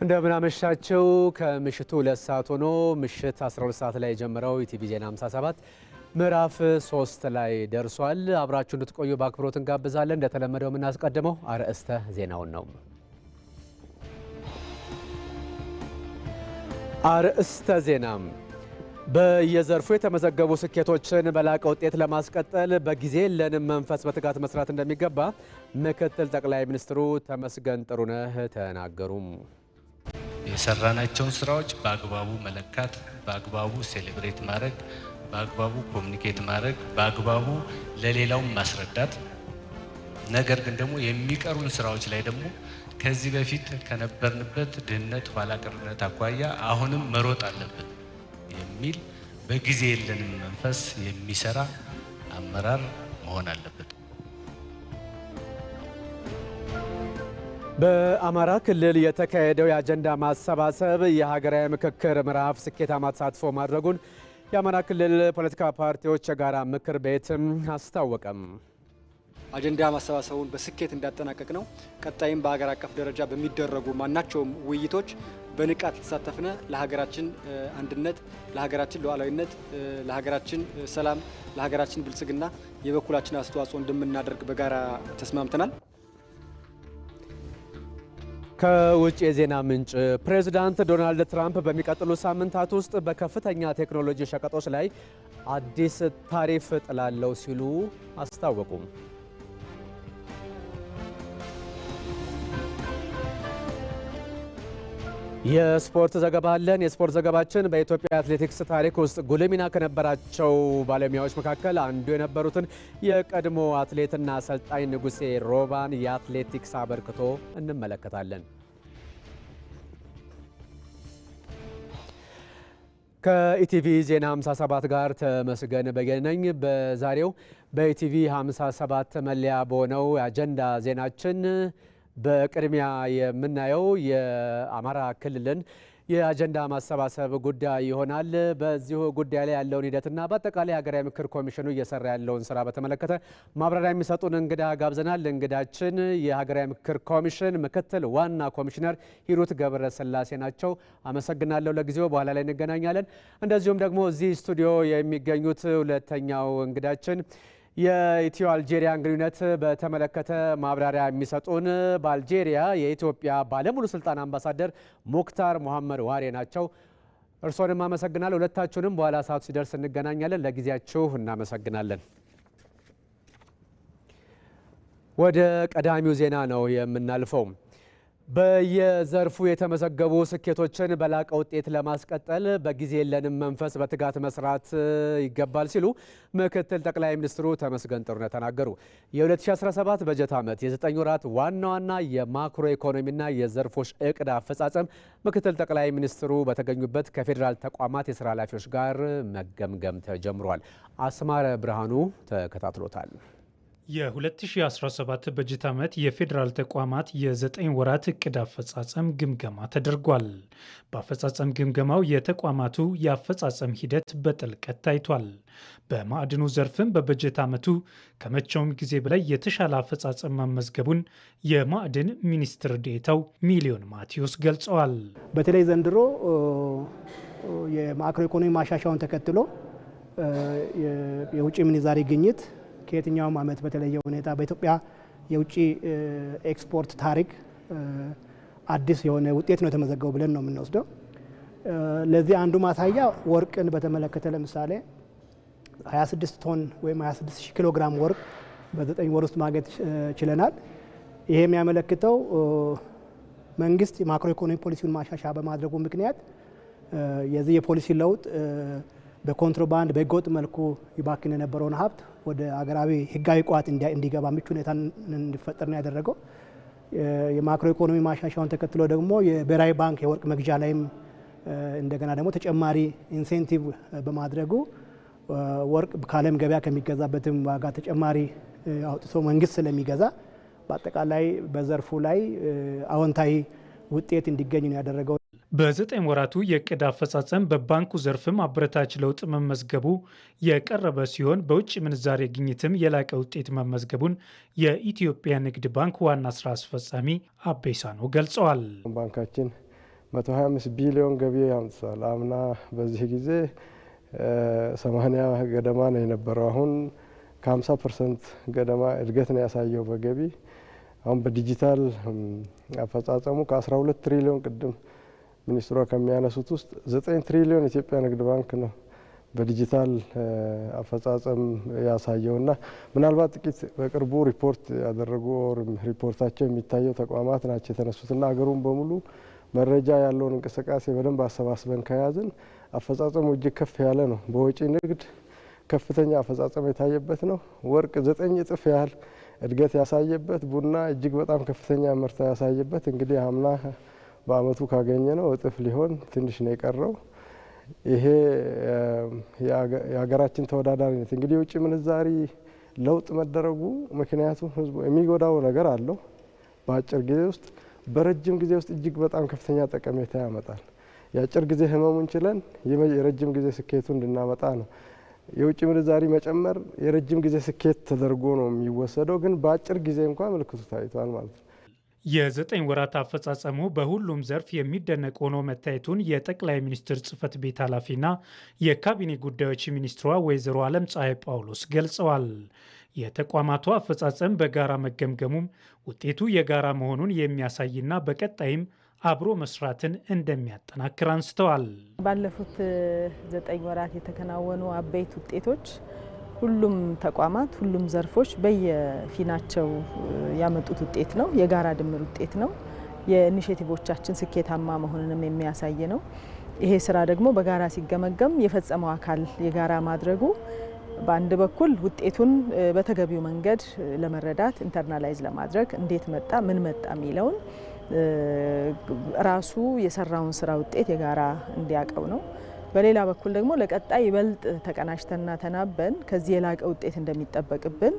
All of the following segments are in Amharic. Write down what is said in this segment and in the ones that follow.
እንደምን አመሻችሁ። ከምሽቱ 2 ሰዓት ሆኖ ምሽት 12 ሰዓት ላይ የጀመረው ኢቲቪ ዜና 57 ምዕራፍ 3 ላይ ደርሷል። አብራችሁ እንድትቆዩ በአክብሮት እንጋብዛለን። እንደተለመደው የምናስቀድመው አርዕስተ ዜናውን ነው። አርዕስተ ዜና በየዘርፉ የተመዘገቡ ስኬቶችን በላቀ ውጤት ለማስቀጠል በጊዜ የለንም መንፈስ በትጋት መስራት እንደሚገባ ምክትል ጠቅላይ ሚኒስትሩ ተመስገን ጥሩነህ ተናገሩ። የሰራናቸውን ስራዎች በአግባቡ መለካት፣ በአግባቡ ሴሌብሬት ማድረግ፣ በአግባቡ ኮሚኒኬት ማድረግ፣ በአግባቡ ለሌላው ማስረዳት፣ ነገር ግን ደግሞ የሚቀሩን ስራዎች ላይ ደግሞ ከዚህ በፊት ከነበርንበት ድህነት ኋላ ቀርነት አኳያ አሁንም መሮጥ አለብን የሚል በጊዜ የለንም መንፈስ የሚሰራ አመራር መሆን አለበት። በአማራ ክልል የተካሄደው የአጀንዳ ማሰባሰብ የሀገራዊ ምክክር ምዕራፍ ስኬታማ ተሳትፎ ማድረጉን የአማራ ክልል ፖለቲካ ፓርቲዎች የጋራ ምክር ቤት አስታወቀም። አጀንዳ ማሰባሰቡን በስኬት እንዳጠናቀቅ ነው። ቀጣይም በሀገር አቀፍ ደረጃ በሚደረጉ ማናቸውም ውይይቶች በንቃት ተሳተፍነ ለሀገራችን አንድነት፣ ለሀገራችን ሉዓላዊነት፣ ለሀገራችን ሰላም፣ ለሀገራችን ብልጽግና የበኩላችን አስተዋጽኦ እንደምናደርግ በጋራ ተስማምተናል። ከውጭ የዜና ምንጭ ፕሬዚዳንት ዶናልድ ትራምፕ በሚቀጥሉ ሳምንታት ውስጥ በከፍተኛ ቴክኖሎጂ ሸቀጦች ላይ አዲስ ታሪፍ ጥላለው ሲሉ አስታወቁ። የስፖርት ዘገባ አለን። የስፖርት ዘገባችን በኢትዮጵያ አትሌቲክስ ታሪክ ውስጥ ጉልህ ሚና ከነበራቸው ባለሙያዎች መካከል አንዱ የነበሩትን የቀድሞ አትሌትና አሰልጣኝ ንጉሴ ሮባን የአትሌቲክስ አበርክቶ እንመለከታለን። ከኢቲቪ ዜና 57 ጋር ተመስገን በየነ ነኝ። በዛሬው በኢቲቪ 57 መለያ በሆነው አጀንዳ ዜናችን በቅድሚያ የምናየው የአማራ ክልልን የአጀንዳ ማሰባሰብ ጉዳይ ይሆናል። በዚሁ ጉዳይ ላይ ያለውን ሂደትና በአጠቃላይ ሀገራዊ ምክክር ኮሚሽኑ እየሰራ ያለውን ስራ በተመለከተ ማብራሪያ የሚሰጡን እንግዳ ጋብዘናል። እንግዳችን የሀገራዊ ምክክር ኮሚሽን ምክትል ዋና ኮሚሽነር ሂሩት ገብረስላሴ ናቸው። አመሰግናለሁ ለጊዜው፣ በኋላ ላይ እንገናኛለን። እንደዚሁም ደግሞ እዚህ ስቱዲዮ የሚገኙት ሁለተኛው እንግዳችን የኢትዮ አልጄሪያን ግንኙነት በተመለከተ ማብራሪያ የሚሰጡን በአልጄሪያ የኢትዮጵያ ባለሙሉ ስልጣን አምባሳደር ሙክታር መሐመድ ዋሬ ናቸው። እርስዎንም አመሰግናለሁ። ሁለታችሁንም በኋላ ሰዓቱ ሲደርስ እንገናኛለን። ለጊዜያችሁ እናመሰግናለን። ወደ ቀዳሚው ዜና ነው የምናልፈው። በየዘርፉ የተመዘገቡ ስኬቶችን በላቀ ውጤት ለማስቀጠል በጊዜ የለንም መንፈስ በትጋት መስራት ይገባል ሲሉ ምክትል ጠቅላይ ሚኒስትሩ ተመስገን ጥሩነህ ተናገሩ። የ2017 በጀት ዓመት የ9 ወራት ዋና ዋና የማክሮ ኢኮኖሚና የዘርፎች እቅድ አፈጻጸም ምክትል ጠቅላይ ሚኒስትሩ በተገኙበት ከፌዴራል ተቋማት የስራ ኃላፊዎች ጋር መገምገም ተጀምሯል። አስማረ ብርሃኑ ተከታትሎታል። የ2017 በጀት ዓመት የፌዴራል ተቋማት የ9 ወራት እቅድ አፈጻጸም ግምገማ ተደርጓል። በአፈጻጸም ግምገማው የተቋማቱ የአፈጻጸም ሂደት በጥልቀት ታይቷል። በማዕድኑ ዘርፍም በበጀት ዓመቱ ከመቼውም ጊዜ በላይ የተሻለ አፈጻጸም መመዝገቡን የማዕድን ሚኒስትር ዴኤታው ሚሊዮን ማቴዎስ ገልጸዋል። በተለይ ዘንድሮ የማክሮ ኢኮኖሚ ማሻሻያውን ተከትሎ የውጭ ምንዛሬ ግኝት ከየትኛውም ዓመት በተለየ ሁኔታ በኢትዮጵያ የውጭ ኤክስፖርት ታሪክ አዲስ የሆነ ውጤት ነው የተመዘገበው ብለን ነው የምንወስደው። ለዚህ አንዱ ማሳያ ወርቅን በተመለከተ ለምሳሌ 26 ቶን ወይም 26,000 ኪሎ ግራም ወርቅ በ9 ወር ውስጥ ማግኘት ችለናል። ይሄ የሚያመለክተው መንግስት የማክሮ ኢኮኖሚ ፖሊሲውን ማሻሻያ በማድረጉ ምክንያት የዚህ የፖሊሲ ለውጥ በኮንትሮባንድ በህገወጥ መልኩ ይባክን የነበረውን ሀብት ወደ አገራዊ ህጋዊ ቋት እንዲገባ ምቹ ሁኔታ እንዲፈጠር ነው ያደረገው። የማክሮ ኢኮኖሚ ማሻሻያውን ተከትሎ ደግሞ የብሔራዊ ባንክ የወርቅ መግዣ ላይም እንደገና ደግሞ ተጨማሪ ኢንሴንቲቭ በማድረጉ ወርቅ ከዓለም ገበያ ከሚገዛበትም ዋጋ ተጨማሪ አውጥቶ መንግስት ስለሚገዛ በአጠቃላይ በዘርፉ ላይ አዎንታዊ ውጤት እንዲገኝ ነው ያደረገው። በ9 ወራቱ የዕቅድ አፈጻጸም በባንኩ ዘርፍም አበረታች ለውጥ መመዝገቡ የቀረበ ሲሆን በውጭ ምንዛሬ ግኝትም የላቀ ውጤት መመዝገቡን የኢትዮጵያ ንግድ ባንክ ዋና ስራ አስፈጻሚ አቤሳኖ ገልጸዋል። ባንካችን 125 ቢሊዮን ገቢ አምጥቷል። አምና በዚህ ጊዜ 80 ገደማ ነው የነበረው። አሁን ከ50% ገደማ እድገት ነው ያሳየው በገቢ። አሁን በዲጂታል አፈጻጸሙ ከ12 ትሪሊዮን ቅድም ሚኒስትሯ ከሚያነሱት ውስጥ 9 ትሪሊዮን ኢትዮጵያ ንግድ ባንክ ነው በዲጂታል አፈጻጸም ያሳየውና ምናልባት ጥቂት በቅርቡ ሪፖርት ያደረጉ ሪፖርታቸው የሚታየው ተቋማት ናቸው የተነሱትና አገሩን በሙሉ መረጃ ያለውን እንቅስቃሴ በደንብ አሰባስበን ከያዝን አፈጻጸሙ እጅግ ከፍ ያለ ነው። በወጪ ንግድ ከፍተኛ አፈጻጸም የታየበት ነው። ወርቅ 9 እጥፍ ያህል እድገት ያሳየበት፣ ቡና እጅግ በጣም ከፍተኛ ምርታ ያሳየበት። እንግዲህ አምና በአመቱ ካገኘ ነው እጥፍ ሊሆን ትንሽ ነው የቀረው። ይሄ የሀገራችን ተወዳዳሪነት እንግዲህ የውጭ ምንዛሪ ለውጥ መደረጉ ምክንያቱም ህዝቡ የሚጎዳው ነገር አለው በአጭር ጊዜ ውስጥ፣ በረጅም ጊዜ ውስጥ እጅግ በጣም ከፍተኛ ጠቀሜታ ያመጣል። የአጭር ጊዜ ህመሙን ችለን የረጅም ጊዜ ስኬቱ እንድናመጣ ነው። የውጭ ምንዛሪ መጨመር የረጅም ጊዜ ስኬት ተደርጎ ነው የሚወሰደው፣ ግን በአጭር ጊዜ እንኳን ምልክቱ ታይቷል ማለት ነው። የ9 ወራት አፈጻጸሙ በሁሉም ዘርፍ የሚደነቅ ሆኖ መታየቱን የጠቅላይ ሚኒስትር ጽህፈት ቤት ኃላፊና የካቢኔ ጉዳዮች ሚኒስትሯ ወይዘሮ ዓለምፀሐይ ጳውሎስ ገልጸዋል። የተቋማቱ አፈጻጸም በጋራ መገምገሙም ውጤቱ የጋራ መሆኑን የሚያሳይና በቀጣይም አብሮ መስራትን እንደሚያጠናክር አንስተዋል። ባለፉት 9 ወራት የተከናወኑ አበይት ውጤቶች ሁሉም ተቋማት ሁሉም ዘርፎች በየፊናቸው ያመጡት ውጤት ነው። የጋራ ድምር ውጤት ነው። የኢኒሼቲቮቻችን ስኬታማ መሆኑንም የሚያሳይ ነው። ይሄ ስራ ደግሞ በጋራ ሲገመገም የፈጸመው አካል የጋራ ማድረጉ በአንድ በኩል ውጤቱን በተገቢው መንገድ ለመረዳት ኢንተርናላይዝ ለማድረግ እንዴት መጣ ምን መጣ የሚለውን ራሱ የሰራውን ስራ ውጤት የጋራ እንዲያቀው ነው። በሌላ በኩል ደግሞ ለቀጣይ ይበልጥ ተቀናጅተንና ተናበን ከዚህ የላቀ ውጤት እንደሚጠበቅብን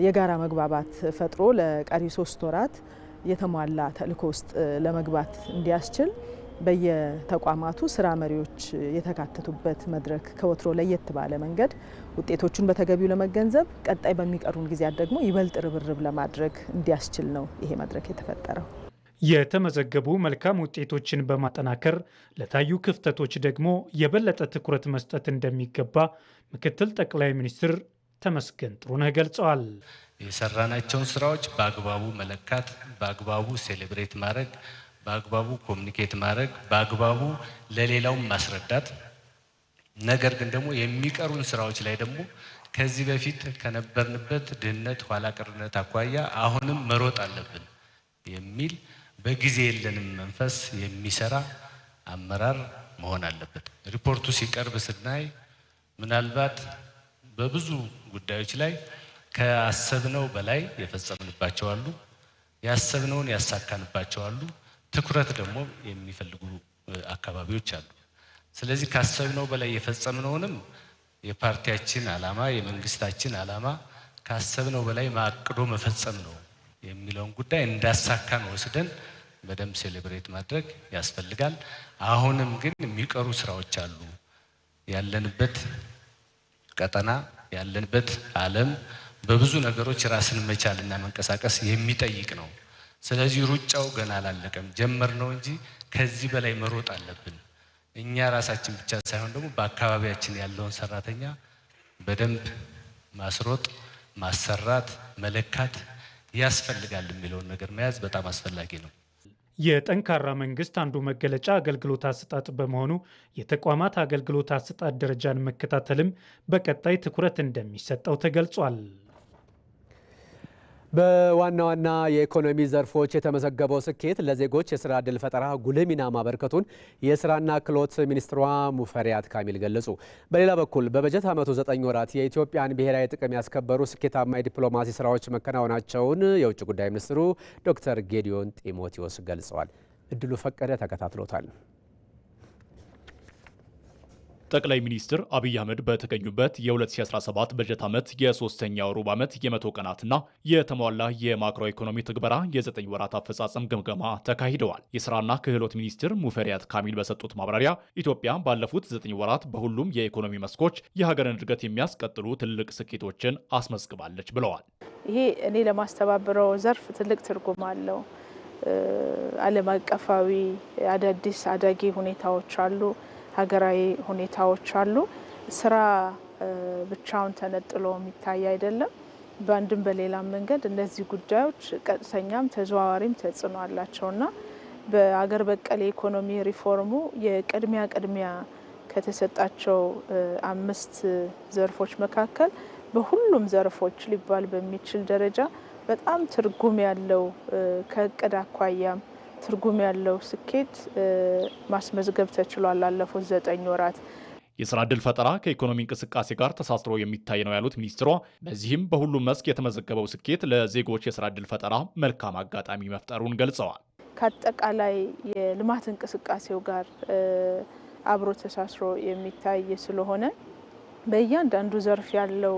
የጋራ መግባባት ፈጥሮ ለቀሪ 3 ወራት የተሟላ ተልዕኮ ውስጥ ለመግባት እንዲያስችል በየተቋማቱ ስራ መሪዎች የተካተቱበት መድረክ ከወትሮ ለየት ባለ መንገድ ውጤቶቹን በተገቢው ለመገንዘብ ቀጣይ በሚቀሩን ጊዜያት ደግሞ ይበልጥ ርብርብ ለማድረግ እንዲያስችል ነው ይሄ መድረክ የተፈጠረው። የተመዘገቡ መልካም ውጤቶችን በማጠናከር ለታዩ ክፍተቶች ደግሞ የበለጠ ትኩረት መስጠት እንደሚገባ ምክትል ጠቅላይ ሚኒስትር ተመስገን ጥሩነህ ገልጸዋል። የሰራናቸውን ስራዎች በአግባቡ መለካት፣ በአግባቡ ሴሌብሬት ማድረግ፣ በአግባቡ ኮሚኒኬት ማድረግ፣ በአግባቡ ለሌላው ማስረዳት። ነገር ግን ደግሞ የሚቀሩን ስራዎች ላይ ደግሞ ከዚህ በፊት ከነበርንበት ድህነት ኋላ ቀርነት አኳያ አሁንም መሮጥ አለብን የሚል በጊዜ የለንም መንፈስ የሚሰራ አመራር መሆን አለበት። ሪፖርቱ ሲቀርብ ስናይ ምናልባት በብዙ ጉዳዮች ላይ ከአሰብነው በላይ የፈጸምንባቸው አሉ፣ ያሰብነውን ያሳካንባቸው አሉ፣ ትኩረት ደግሞ የሚፈልጉ አካባቢዎች አሉ። ስለዚህ ካሰብነው በላይ የፈጸምነውንም የፓርቲያችን ዓላማ የመንግስታችን ዓላማ ካሰብነው በላይ ማቅዶ መፈጸም ነው የሚለውን ጉዳይ እንዳሳካን ወስደን በደንብ ሴሌብሬት ማድረግ ያስፈልጋል። አሁንም ግን የሚቀሩ ስራዎች አሉ። ያለንበት ቀጠና ያለንበት ዓለም በብዙ ነገሮች ራስን መቻልና መንቀሳቀስ የሚጠይቅ ነው። ስለዚህ ሩጫው ገና አላለቀም፣ ጀመር ነው እንጂ ከዚህ በላይ መሮጥ አለብን። እኛ ራሳችን ብቻ ሳይሆን ደግሞ በአካባቢያችን ያለውን ሰራተኛ በደንብ ማስሮጥ፣ ማሰራት፣ መለካት ያስፈልጋል የሚለውን ነገር መያዝ በጣም አስፈላጊ ነው። የጠንካራ መንግስት አንዱ መገለጫ አገልግሎት አሰጣጥ በመሆኑ የተቋማት አገልግሎት አሰጣጥ ደረጃን መከታተልም በቀጣይ ትኩረት እንደሚሰጠው ተገልጿል። በዋና ዋና የኢኮኖሚ ዘርፎች የተመዘገበው ስኬት ለዜጎች የስራ ዕድል ፈጠራ ጉልህ ሚና ማበርከቱን የስራና ክህሎት ሚኒስትሯ ሙፈሪያት ካሚል ገለጹ። በሌላ በኩል በበጀት ዓመቱ 9 ወራት የኢትዮጵያን ብሔራዊ ጥቅም ያስከበሩ ስኬታማ የዲፕሎማሲ ስራዎች መከናወናቸውን የውጭ ጉዳይ ሚኒስትሩ ዶክተር ጌዲዮን ጢሞቴዎስ ገልጸዋል። እድሉ ፈቀደ ተከታትሎታል። ጠቅላይ ሚኒስትር አብይ አህመድ በተገኙበት የ2017 በጀት ዓመት የሶስተኛው ሩብ ዓመት የ100 ቀናትና የተሟላ የማክሮ ኢኮኖሚ ትግበራ የ9 ወራት አፈጻጸም ግምገማ ተካሂደዋል። የስራና ክህሎት ሚኒስትር ሙፈሪያት ካሚል በሰጡት ማብራሪያ ኢትዮጵያ ባለፉት 9 ወራት በሁሉም የኢኮኖሚ መስኮች የሀገርን እድገት የሚያስቀጥሉ ትልቅ ስኬቶችን አስመዝግባለች ብለዋል። ይሄ እኔ ለማስተባበረው ዘርፍ ትልቅ ትርጉም አለው። ዓለም አቀፋዊ አዳዲስ አዳጊ ሁኔታዎች አሉ፣ ሀገራዊ ሁኔታዎች አሉ። ስራ ብቻውን ተነጥሎ የሚታይ አይደለም። በአንድም በሌላም መንገድ እነዚህ ጉዳዮች ቀጥተኛም ተዘዋዋሪም ተጽዕኖ አላቸውና በአገር በቀል የኢኮኖሚ ሪፎርሙ የቅድሚያ ከተሰጣቸው 5 ዘርፎች መካከል በሁሉም ዘርፎች ሊባል በሚችል ደረጃ በጣም ትርጉም ያለው ከእቅድ አኳያም ትርጉም ያለው ስኬት ማስመዝገብ ተችሏል ላለፉት 9 ወራት። የስራ ዕድል ፈጠራ ከኢኮኖሚ እንቅስቃሴ ጋር ተሳስሮ የሚታይ ነው ያሉት ሚኒስትሯ፣ በዚህም በሁሉም መስክ የተመዘገበው ስኬት ለዜጎች የስራ ዕድል ፈጠራ መልካም አጋጣሚ መፍጠሩን ገልጸዋል። ከአጠቃላይ የልማት እንቅስቃሴው ጋር አብሮ ተሳስሮ የሚታይ ስለሆነ በእያንዳንዱ ዘርፍ ያለው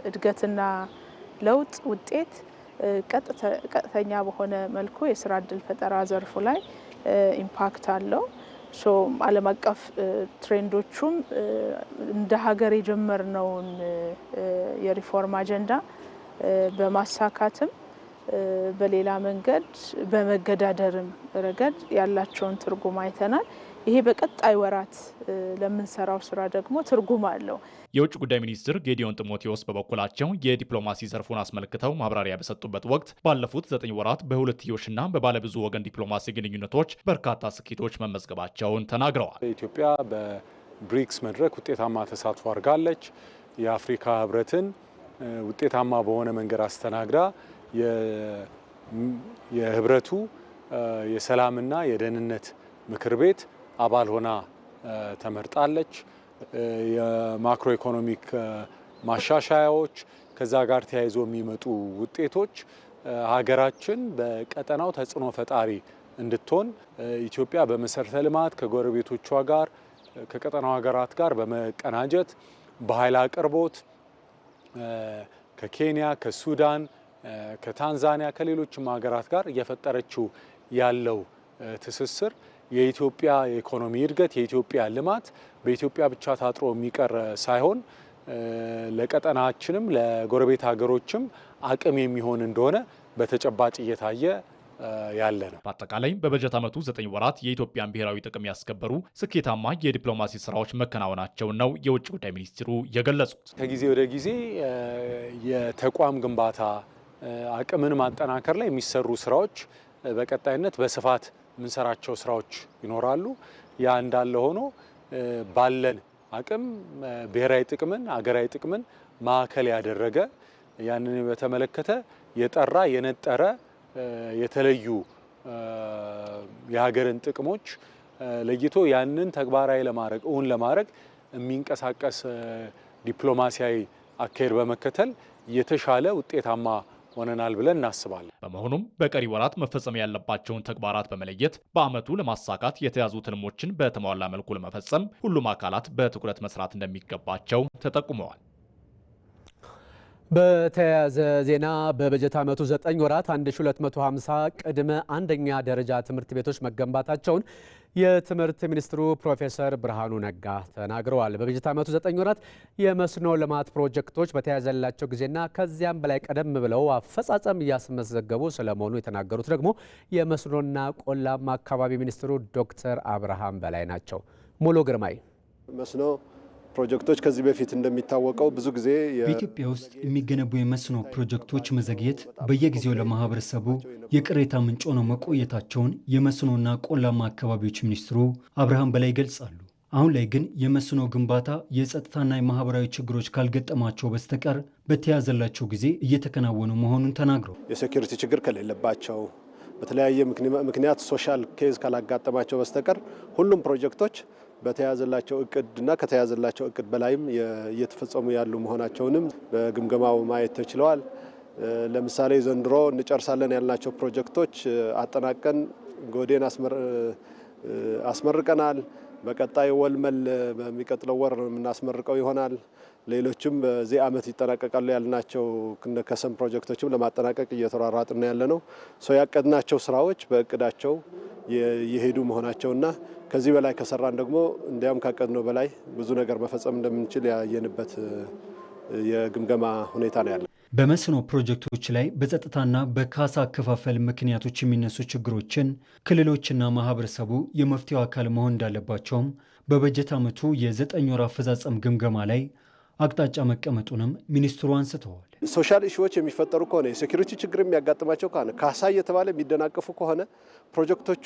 እድገትና ለውጥ ውጤት ቀጥተኛ በሆነ መልኩ የስራ ዕድል ፈጠራ ዘርፉ ላይ ኢምፓክት አለው። ዓለም አቀፍ ትሬንዶቹም እንደ ሀገር የጀመርነውን የሪፎርም አጀንዳ በማሳካትም በሌላ መንገድ በመገዳደርም ረገድ ያላቸውን ትርጉም አይተናል። ይሄ በቀጣይ ወራት ለምንሰራው ስራ ደግሞ ትርጉም አለው። የውጭ ጉዳይ ሚኒስትር ጌዲዮን ጢሞቴዎስ በበኩላቸው የዲፕሎማሲ ዘርፉን አስመልክተው ማብራሪያ በሰጡበት ወቅት ባለፉት 9 ወራት በሁለትዮሽና በባለብዙ ወገን ዲፕሎማሲ ግንኙነቶች በርካታ ስኬቶች መመዝገባቸውን ተናግረዋል። ኢትዮጵያ በብሪክስ መድረክ ውጤታማ ተሳትፎ አድርጋለች። የአፍሪካ ህብረትን ውጤታማ በሆነ መንገድ አስተናግዳ የህብረቱ የሰላምና የደህንነት ምክር ቤት አባል ሆና ተመርጣለች። የማክሮ ኢኮኖሚክ ማሻሻያዎች ከዛ ጋር ተያይዞ የሚመጡ ውጤቶች ሀገራችን በቀጠናው ተጽዕኖ ፈጣሪ እንድትሆን ኢትዮጵያ በመሰረተ ልማት ከጎረቤቶቿ ጋር ከቀጠናው ሀገራት ጋር በመቀናጀት በኃይል አቅርቦት ከኬንያ፣ ከሱዳን፣ ከታንዛኒያ ከሌሎችም ሀገራት ጋር እየፈጠረችው ያለው ትስስር የኢትዮጵያ የኢኮኖሚ እድገት የኢትዮጵያ ልማት በኢትዮጵያ ብቻ ታጥሮ የሚቀር ሳይሆን ለቀጠናችንም ለጎረቤት ሀገሮችም አቅም የሚሆን እንደሆነ በተጨባጭ እየታየ ያለ ነው። በአጠቃላይ በበጀት ዓመቱ 9 ወራት የኢትዮጵያን ብሔራዊ ጥቅም ያስከበሩ ስኬታማ የዲፕሎማሲ ስራዎች መከናወናቸውን ነው የውጭ ጉዳይ ሚኒስትሩ የገለጹት። ከጊዜ ወደ ጊዜ የተቋም ግንባታ አቅምን ማጠናከር ላይ የሚሰሩ ስራዎች በቀጣይነት በስፋት የምንሰራቸው ስራዎች ይኖራሉ። ያ እንዳለ ሆኖ ባለን አቅም ብሔራዊ ጥቅምን አገራዊ ጥቅምን ማዕከል ያደረገ ያንን በተመለከተ የጠራ የነጠረ የተለዩ የሀገርን ጥቅሞች ለይቶ ያንን ተግባራዊ ለማድረግ እውን ለማድረግ የሚንቀሳቀስ ዲፕሎማሲያዊ አካሄድ በመከተል የተሻለ ውጤታማ ሆነናል ብለን እናስባለን። በመሆኑም በቀሪ ወራት መፈጸም ያለባቸውን ተግባራት በመለየት በዓመቱ ለማሳካት የተያዙ ትልሞችን በተሟላ መልኩ ለመፈጸም ሁሉም አካላት በትኩረት መስራት እንደሚገባቸው ተጠቁመዋል። በተያያዘ ዜና በበጀት ዓመቱ 9 ወራት 1250 ቅድመ አንደኛ ደረጃ ትምህርት ቤቶች መገንባታቸውን የትምህርት ሚኒስትሩ ፕሮፌሰር ብርሃኑ ነጋ ተናግረዋል። በበጀት ዓመቱ 9 ወራት የመስኖ ልማት ፕሮጀክቶች በተያዘላቸው ጊዜና ከዚያም በላይ ቀደም ብለው አፈጻጸም እያስመዘገቡ ስለመሆኑ የተናገሩት ደግሞ የመስኖና ቆላማ አካባቢ ሚኒስትሩ ዶክተር አብርሃም በላይ ናቸው። ሙሉ ግርማይ መስኖ ፕሮጀክቶች ከዚህ በፊት እንደሚታወቀው ብዙ ጊዜ በኢትዮጵያ ውስጥ የሚገነቡ የመስኖ ፕሮጀክቶች መዘግየት በየጊዜው ለማህበረሰቡ የቅሬታ ምንጭ ሆነው መቆየታቸውን የመስኖና ቆላማ አካባቢዎች ሚኒስትሩ አብርሃም በላይ ይገልጻሉ። አሁን ላይ ግን የመስኖ ግንባታ የጸጥታና የማህበራዊ ችግሮች ካልገጠማቸው በስተቀር በተያዘላቸው ጊዜ እየተከናወኑ መሆኑን ተናግረው የሴኩሪቲ ችግር ከሌለባቸው በተለያየ ምክንያት ሶሻል ኬዝ ካላጋጠማቸው በስተቀር ሁሉም ፕሮጀክቶች በተያዘላቸው እቅድና ከተያዘላቸው እቅድ በላይም እየተፈጸሙ ያሉ መሆናቸውንም በግምገማው ማየት ተችለዋል። ለምሳሌ ዘንድሮ እንጨርሳለን ያልናቸው ፕሮጀክቶች አጠናቀን ጎዴን አስመርቀናል። በቀጣይ ወልመል በሚቀጥለው ወር የምናስመርቀው ይሆናል። ሌሎችም በዚህ ዓመት ይጠናቀቃሉ ያልናቸው ከሰም ፕሮጀክቶችም ለማጠናቀቅ እየተሯሯጥን ያለ ነው። ያቀድናቸው ስራዎች በእቅዳቸው የሄዱ መሆናቸውና ከዚህ በላይ ከሰራን ደግሞ እንዲያም ካቀድነው በላይ ብዙ ነገር መፈጸም እንደምንችል ያየንበት የግምገማ ሁኔታ ነው ያለ። በመስኖ ፕሮጀክቶች ላይ በጸጥታና በካሳ አከፋፈል ምክንያቶች የሚነሱ ችግሮችን ክልሎችና ማህበረሰቡ የመፍትሄው አካል መሆን እንዳለባቸውም በበጀት ዓመቱ የ9 ወር አፈጻጸም ግምገማ ላይ አቅጣጫ መቀመጡንም ሚኒስትሩ አንስተዋል። ሶሻል ኢሹዎች የሚፈጠሩ ከሆነ የሴኩሪቲ ችግር የሚያጋጥማቸው ከሆነ ካሳ እየተባለ የሚደናቀፉ ከሆነ ፕሮጀክቶቹ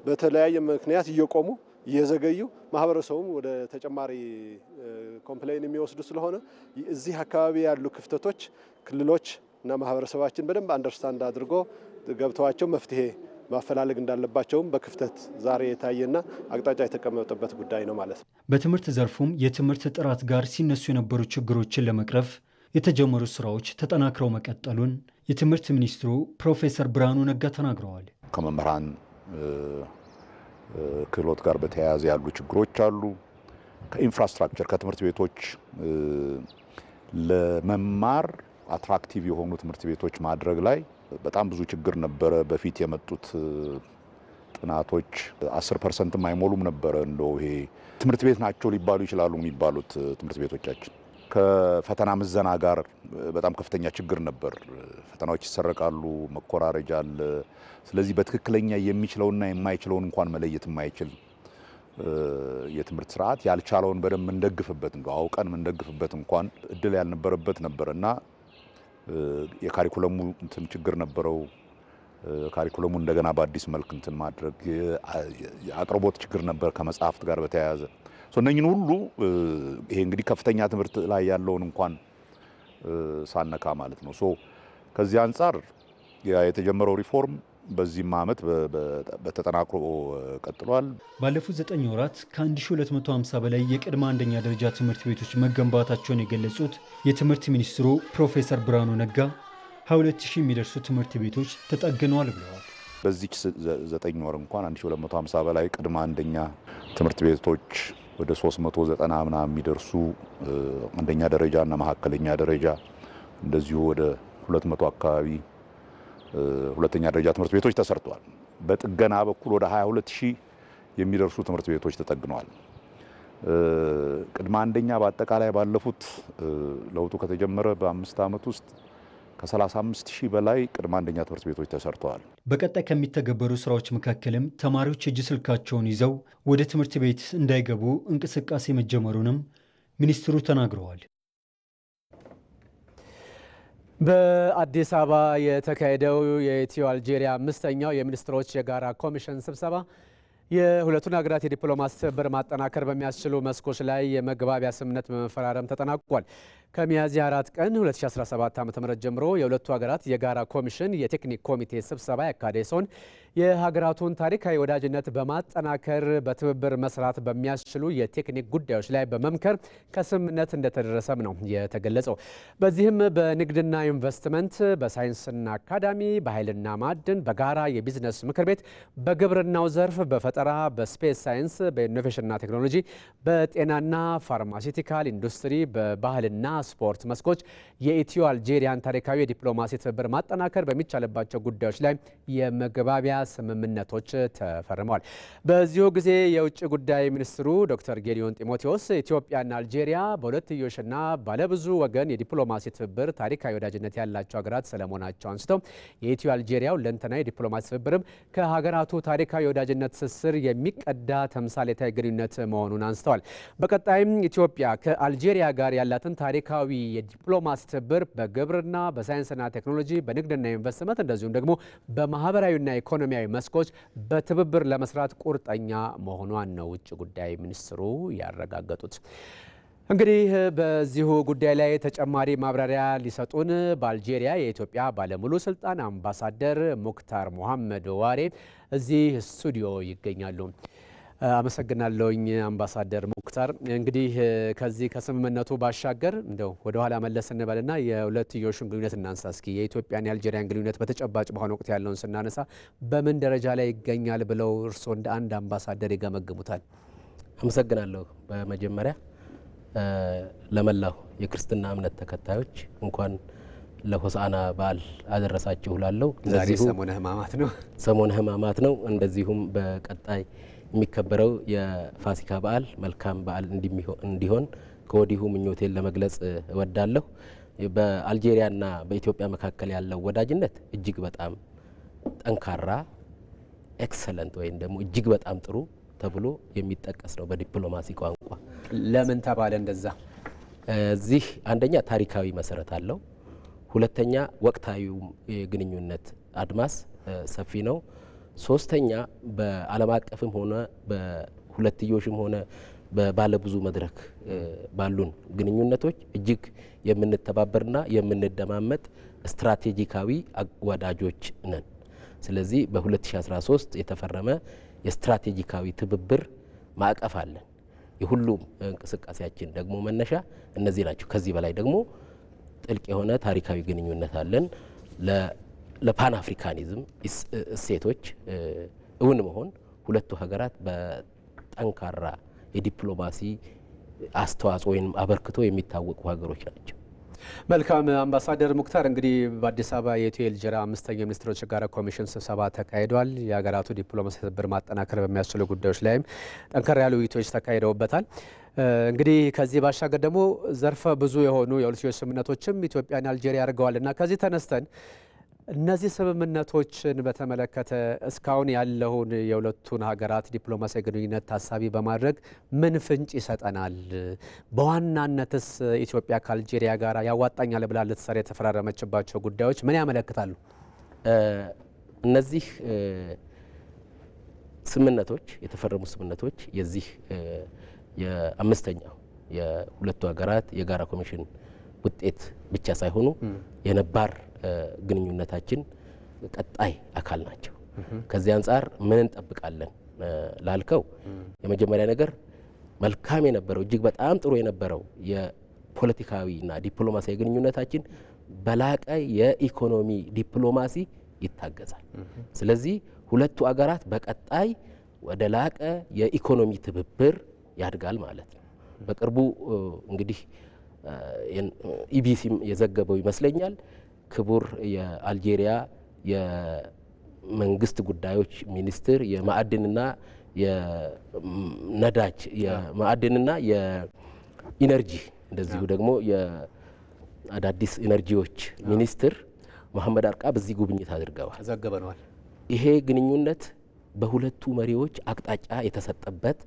በተለያየ ምክንያት እየቆሙ እየዘገዩ ማህበረሰቡም ወደ ተጨማሪ ኮምፕሌን የሚወስዱ ስለሆነ እዚህ አካባቢ ያሉ ክፍተቶች ክልሎች እና ማህበረሰባችን በደንብ አንደርስታንድ አድርጎ ገብተዋቸው መፍትሄ ማፈላለግ እንዳለባቸውም በክፍተት ዛሬ የታየና አቅጣጫ የተቀመጠበት ጉዳይ ነው ማለት ነው። በትምህርት ዘርፉም የትምህርት ጥራት ጋር ሲነሱ የነበሩ ችግሮችን ለመቅረፍ የተጀመሩ ስራዎች ተጠናክረው መቀጠሉን የትምህርት ሚኒስትሩ ፕሮፌሰር ብርሃኑ ነጋ ተናግረዋል። ከመምህራን ክህሎት ጋር በተያያዘ ያሉ ችግሮች አሉ። ከኢንፍራስትራክቸር ከትምህርት ቤቶች ለመማር አትራክቲቭ የሆኑ ትምህርት ቤቶች ማድረግ ላይ በጣም ብዙ ችግር ነበረ። በፊት የመጡት ጥናቶች 10% አይሞሉም ነበረ። እንደው ይሄ ትምህርት ቤት ናቸው ሊባሉ ይችላሉ የሚባሉት ትምህርት ቤቶቻችን ከፈተና ምዘና ጋር በጣም ከፍተኛ ችግር ነበር። ፈተናዎች ይሰረቃሉ፣ መኮራረጃ አለ። ስለዚህ በትክክለኛ የሚችለውና የማይችለውን እንኳን መለየት የማይችል የትምህርት ስርዓት ያልቻለውን በደንብ እንደግፍበት እንደው አውቀን እንደግፍበት እንኳን እድል ያልነበረበት ነበርና የካሪኩለሙ እንትን ችግር ነበረው። ካሪኩለሙ እንደገና በአዲስ መልክ እንትን ማድረግ የአቅርቦት ችግር ነበር ከመጽሐፍት ጋር በተያያዘ እነኝን ሁሉ ይሄ እንግዲህ ከፍተኛ ትምህርት ላይ ያለውን እንኳን ሳነካ ማለት ነው። ከዚህ አንጻር የተጀመረው ሪፎርም በዚህም ዓመት በተጠናክሮ ቀጥሏል። ባለፉት 9 ወራት ከ1250 በላይ የቅድመ አንደኛ ደረጃ ትምህርት ቤቶች መገንባታቸውን የገለጹት የትምህርት ሚኒስትሩ ፕሮፌሰር ብርሃኑ ነጋ 22000 የሚደርሱ ትምህርት ቤቶች ተጠግነዋል ብለዋል። በዚህ 9 ወር እንኳን 1250 በላይ ቅድመ አንደኛ ትምህርት ቤቶች ወደ 390 ምናምን የሚደርሱ አንደኛ ደረጃ እና መካከለኛ ደረጃ እንደዚሁ ወደ 200 አካባቢ ሁለተኛ ደረጃ ትምህርት ቤቶች ተሰርተዋል። በጥገና በኩል ወደ 22000 የሚደርሱ ትምህርት ቤቶች ተጠግነዋል። ቅድመ አንደኛ በአጠቃላይ ባለፉት ለውጡ ከተጀመረ በ5 ዓመት ውስጥ ከ35000 በላይ ቅድመ አንደኛ ትምህርት ቤቶች ተሰርተዋል። በቀጣይ ከሚተገበሩ ስራዎች መካከልም ተማሪዎች እጅ ስልካቸውን ይዘው ወደ ትምህርት ቤት እንዳይገቡ እንቅስቃሴ መጀመሩንም ሚኒስትሩ ተናግረዋል። በአዲስ አበባ የተካሄደው የኢትዮ አልጄሪያ 5ኛው የሚኒስትሮች የጋራ ኮሚሽን ስብሰባ የሁለቱን ሀገራት የዲፕሎማሲ ትብብር ማጠናከር በሚያስችሉ መስኮች ላይ የመግባቢያ ስምምነት በመፈራረም ተጠናቋል። ከሚያዝያ 4 ቀን 2017 ዓ.ም ጀምሮ የሁለቱ ሀገራት የጋራ ኮሚሽን የቴክኒክ ኮሚቴ ስብሰባ ያካሄደ ሲሆን የሀገራቱን ታሪካዊ ወዳጅነት በማጠናከር በትብብር መስራት በሚያስችሉ የቴክኒክ ጉዳዮች ላይ በመምከር ከስምምነት እንደተደረሰም ነው የተገለጸው። በዚህም በንግድና ኢንቨስትመንት፣ በሳይንስና አካዳሚ፣ በኃይልና ማዕድን፣ በጋራ የቢዝነስ ምክር ቤት፣ በግብርናው ዘርፍ፣ በፈጠራ፣ በስፔስ ሳይንስ፣ በኢኖቬሽንና ቴክኖሎጂ፣ በጤናና ፋርማሲውቲካል ኢንዱስትሪ፣ በባህልና ስፖርት መስኮች የኢትዮ አልጄሪያን ታሪካዊ የዲፕሎማሲ ትብብር ማጠናከር በሚቻልባቸው ጉዳዮች ላይ የመግባቢያ ስምምነቶች ተፈርመዋል። በዚሁ ጊዜ የውጭ ጉዳይ ሚኒስትሩ ዶክተር ጌዲዮን ጢሞቴዎስ ኢትዮጵያና አልጄሪያ በሁለትዮሽና ባለብዙ ወገን የዲፕሎማሲ ትብብር ታሪካዊ ወዳጅነት ያላቸው ሀገራት ስለመሆናቸው አንስተው የኢትዮ አልጄሪያው ለንተናዊ የዲፕሎማሲ ትብብርም ከሀገራቱ ታሪካዊ ወዳጅነት ትስስር የሚቀዳ ተምሳሌታዊ ግንኙነት መሆኑን አንስተዋል። በቀጣይም ኢትዮጵያ ከአልጄሪያ ጋር ያላትን ታሪካዊ የዲፕሎማሲ ትብብር በግብርና፣ በሳይንስና ቴክኖሎጂ፣ በንግድና ኢንቨስትመንት እንደዚሁም ደግሞ በማህበራዊና ኢኮኖሚያዊ መስኮች በትብብር ለመስራት ቁርጠኛ መሆኗን ነው ውጭ ጉዳይ ሚኒስትሩ ያረጋገጡት። እንግዲህ በዚሁ ጉዳይ ላይ ተጨማሪ ማብራሪያ ሊሰጡን በአልጄሪያ የኢትዮጵያ ባለሙሉ ስልጣን አምባሳደር ሙክታር ሞሐመድ ዋሬ እዚህ ስቱዲዮ ይገኛሉ። አመሰግናለሁኝ አምባሳደር ሙክታር። እንግዲህ ከዚህ ከስምምነቱ ባሻገር እንደው ወደ ኋላ መለስ እንበልና የሁለትዮሹን ግንኙነት እናንሳ እስኪ። የኢትዮጵያና የአልጄሪያን ግንኙነት በተጨባጭ በአሁኑ ወቅት ያለውን ስናነሳ በምን ደረጃ ላይ ይገኛል ብለው እርስዎ እንደ አንድ አምባሳደር ይገመግሙታል? አመሰግናለሁ። በመጀመሪያ ለመላው የክርስትና እምነት ተከታዮች እንኳን ለሆሳዕና በዓል አደረሳችሁ እላለሁ። ዛሬ ሰሞነ ሕማማት ነው። ሰሞነ ሕማማት ነው። እንደዚሁም በቀጣይ የሚከበረው የፋሲካ በዓል መልካም በዓል እንዲሆን ከወዲሁ ምኞቴን ለመግለጽ እወዳለሁ። በአልጄሪያና በኢትዮጵያ መካከል ያለው ወዳጅነት እጅግ በጣም ጠንካራ ኤክሰለንት ወይም ደግሞ እጅግ በጣም ጥሩ ተብሎ የሚጠቀስ ነው በዲፕሎማሲ ቋንቋ። ለምን ተባለ እንደዛ? እዚህ አንደኛ ታሪካዊ መሰረት አለው። ሁለተኛ ወቅታዊ የግንኙነት አድማስ ሰፊ ነው። ሶስተኛ በዓለም አቀፍም ሆነ በሁለትዮሽም ሆነ በባለብዙ መድረክ ባሉን ግንኙነቶች እጅግ የምንተባበርና የምንደማመጥ ስትራቴጂካዊ ወዳጆች ነን። ስለዚህ በ2013 የተፈረመ የስትራቴጂካዊ ትብብር ማዕቀፍ አለን። የሁሉም እንቅስቃሴያችን ደግሞ መነሻ እነዚህ ናቸው። ከዚህ በላይ ደግሞ ጥልቅ የሆነ ታሪካዊ ግንኙነት አለን። ለፓን አፍሪካኒዝም እሴቶች እውን መሆን ሁለቱ ሀገራት በጠንካራ የዲፕሎማሲ አስተዋጽኦ ወይም አበርክቶ የሚታወቁ ሀገሮች ናቸው። መልካም አምባሳደር ሙክታር፣ እንግዲህ በአዲስ አበባ የኢትዮ ኤልጀራ 5ኛ ሚኒስትሮች የጋራ ኮሚሽን ስብሰባ ተካሂዷል። የሀገራቱ ዲፕሎማሲ ትብብር ማጠናከር በሚያስችሉ ጉዳዮች ላይም ጠንከር ያሉ ውይይቶች ተካሂደውበታል። እንግዲህ ከዚህ ባሻገር ደግሞ ዘርፈ ብዙ የሆኑ የሁለትዮሽ ስምምነቶችም ኢትዮጵያና አልጄሪያ አድርገዋል እና ከዚህ ተነስተን እነዚህ ስምምነቶችን በተመለከተ እስካሁን ያለውን የሁለቱን ሀገራት ዲፕሎማሲያዊ ግንኙነት ታሳቢ በማድረግ ምን ፍንጭ ይሰጠናል? በዋናነትስ ኢትዮጵያ ከአልጄሪያ ጋር ያዋጣኛል ብላ ልትሰራ የተፈራረመችባቸው ጉዳዮች ምን ያመለክታሉ? እነዚህ ስምምነቶች የተፈረሙ ስምምነቶች የዚህ የአምስተኛው የሁለቱ ሀገራት የጋራ ኮሚሽን ውጤት ብቻ ሳይሆኑ የነባር ግንኙነታችን ቀጣይ አካል ናቸው። ከዚህ አንጻር ምን እንጠብቃለን ላልከው የመጀመሪያ ነገር መልካም የነበረው እጅግ በጣም ጥሩ የነበረው የፖለቲካዊና ዲፕሎማሲያዊ ግንኙነታችን በላቀ የኢኮኖሚ ዲፕሎማሲ ይታገዛል። ስለዚህ ሁለቱ አገራት በቀጣይ ወደ ላቀ የኢኮኖሚ ትብብር ያድጋል ማለት ነው። በቅርቡ እንግዲህ ኢቢሲም የዘገበው ይመስለኛል ክቡር የአልጄሪያ የመንግስት ጉዳዮች ሚኒስትር የማዕድንና የነዳጅ የማዕድንና የኢነርጂ እንደዚሁ ደግሞ የአዳዲስ ኢነርጂዎች ሚኒስትር መሐመድ አርቃ በዚህ ጉብኝት አድርገዋል፣ ዘግበነዋል። ይሄ ግንኙነት በሁለቱ መሪዎች አቅጣጫ የተሰጠበት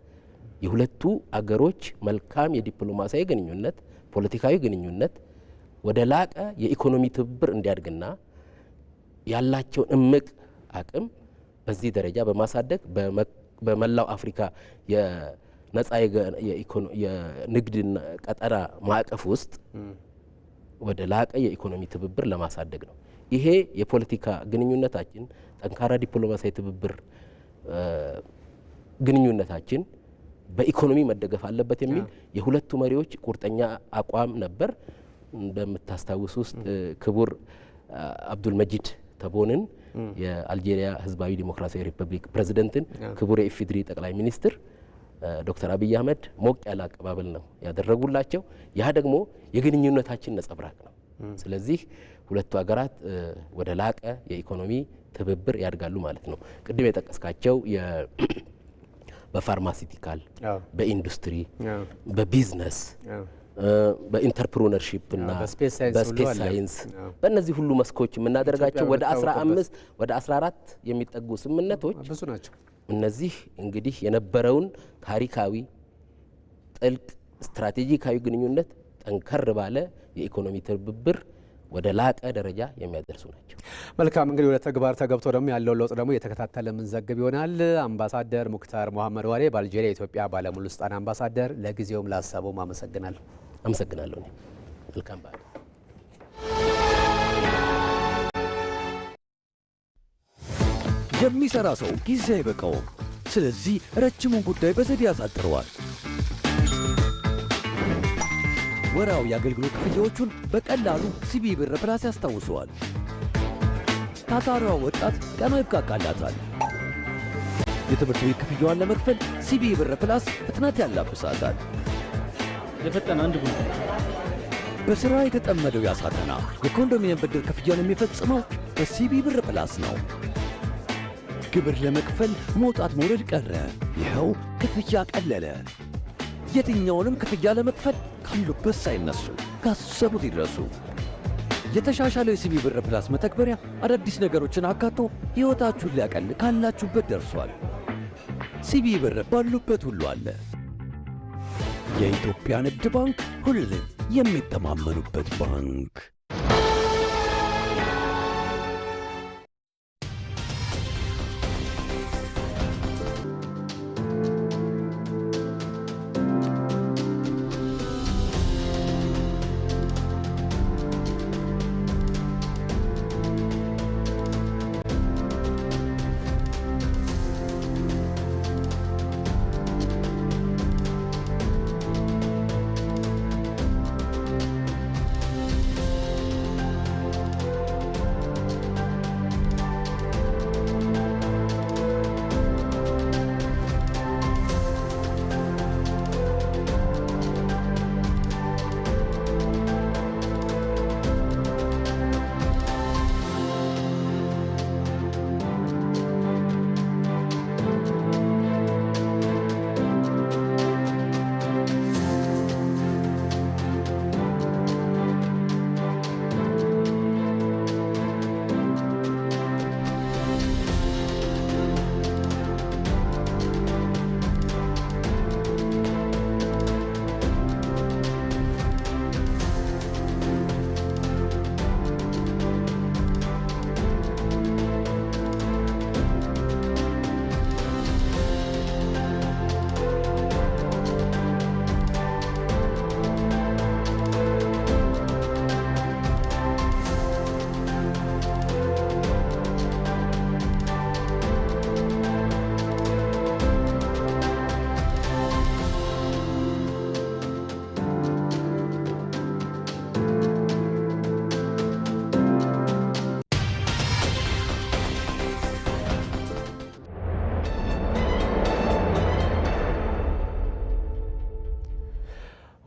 የሁለቱ አገሮች መልካም የዲፕሎማሲያዊ ግንኙነት ፖለቲካዊ ግንኙነት ወደ ላቀ የኢኮኖሚ ትብብር እንዲያድግና ያላቸውን እምቅ አቅም በዚህ ደረጃ በማሳደግ በመላው አፍሪካ የነጻ የንግድ ቀጠና ማዕቀፍ ውስጥ ወደ ላቀ የኢኮኖሚ ትብብር ለማሳደግ ነው። ይሄ የፖለቲካ ግንኙነታችን ጠንካራ ዲፕሎማሲያዊ ትብብር ግንኙነታችን በኢኮኖሚ መደገፍ አለበት የሚል የሁለቱ መሪዎች ቁርጠኛ አቋም ነበር። እንደምታስታውሱ ውስጥ ክቡር አብዱል መጂድ ተቦንን የአልጄሪያ ህዝባዊ ዲሞክራሲያዊ ሪፐብሊክ ፕሬዝዳንትን ክቡር የኢፌዴሪ ጠቅላይ ሚኒስትር ዶክተር አብይ አህመድ ሞቅ ያለ አቀባበል ነው ያደረጉላቸው። ያ ደግሞ የግንኙነታችን ነጸብራቅ ነው። ስለዚህ ሁለቱ ሀገራት ወደ ላቀ የኢኮኖሚ ትብብር ያድጋሉ ማለት ነው። ቅድም የጠቀስካቸው በፋርማሲቲካል፣ በኢንዱስትሪ፣ በቢዝነስ፣ በኢንተርፕሩነርሺፕ እና በስፔስ ሳይንስ በእነዚህ ሁሉ መስኮች የምናደርጋቸው ወደ 15 ወደ 14 የሚጠጉ ስምምነቶች ብዙ ናቸው። እነዚህ እንግዲህ የነበረውን ታሪካዊ ጥልቅ ስትራቴጂካዊ ግንኙነት ጠንከር ባለ የኢኮኖሚ ትብብር ወደ ላቀ ደረጃ የሚያደርሱ ናቸው። መልካም እንግዲህ ወደ ተግባር ተገብቶ ደግሞ ያለው ለውጥ ደግሞ እየተከታተለ የምንዘግብ ይሆናል። አምባሳደር ሙክታር መሐመድ ዋሬ በአልጄሪያ የኢትዮጵያ ባለሙሉ ስልጣን አምባሳደር፣ ለጊዜውም ላሰቡም አመሰግናለሁ። አመሰግናለሁ። መልካም በዓል። የሚሰራ ሰው ጊዜ አይበቃውም። ስለዚህ ረጅሙን ጉዳይ በዘዴ ያሳጥረዋል። ወራዊ የአገልግሎት ክፍያዎቹን በቀላሉ ሲቢ ብር ፕላስ ያስታውሰዋል። ታታሪዋ ወጣት ቀኗ ይብቃቃላታል። የትምህርት ቤት ክፍያዋን ለመክፈል ሲቢ ብር ፕላስ ፍጥነት ያላብሳታል። የፈጠነ አንድ ጉዳይ በሥራ የተጠመደው ያሳተና የኮንዶሚኒየም ብድር ክፍያውን የሚፈጽመው በሲቢ ብር ፕላስ ነው። ግብር ለመክፈል መውጣት መውረድ ቀረ። ይኸው ክፍያ ቀለለ። የትኛውንም ክፍያ ለመክፈል ካሉበት ሳይነሱ ካሰቡት ይድረሱ። የተሻሻለው የሲቢ ብር ፕላስ መተግበሪያ አዳዲስ ነገሮችን አካቶ ሕይወታችሁን ሊያቀል ካላችሁበት ደርሷል። ሲቢ ብር ባሉበት ሁሉ አለ። የኢትዮጵያ ንግድ ባንክ ሁሌም የሚተማመኑበት ባንክ።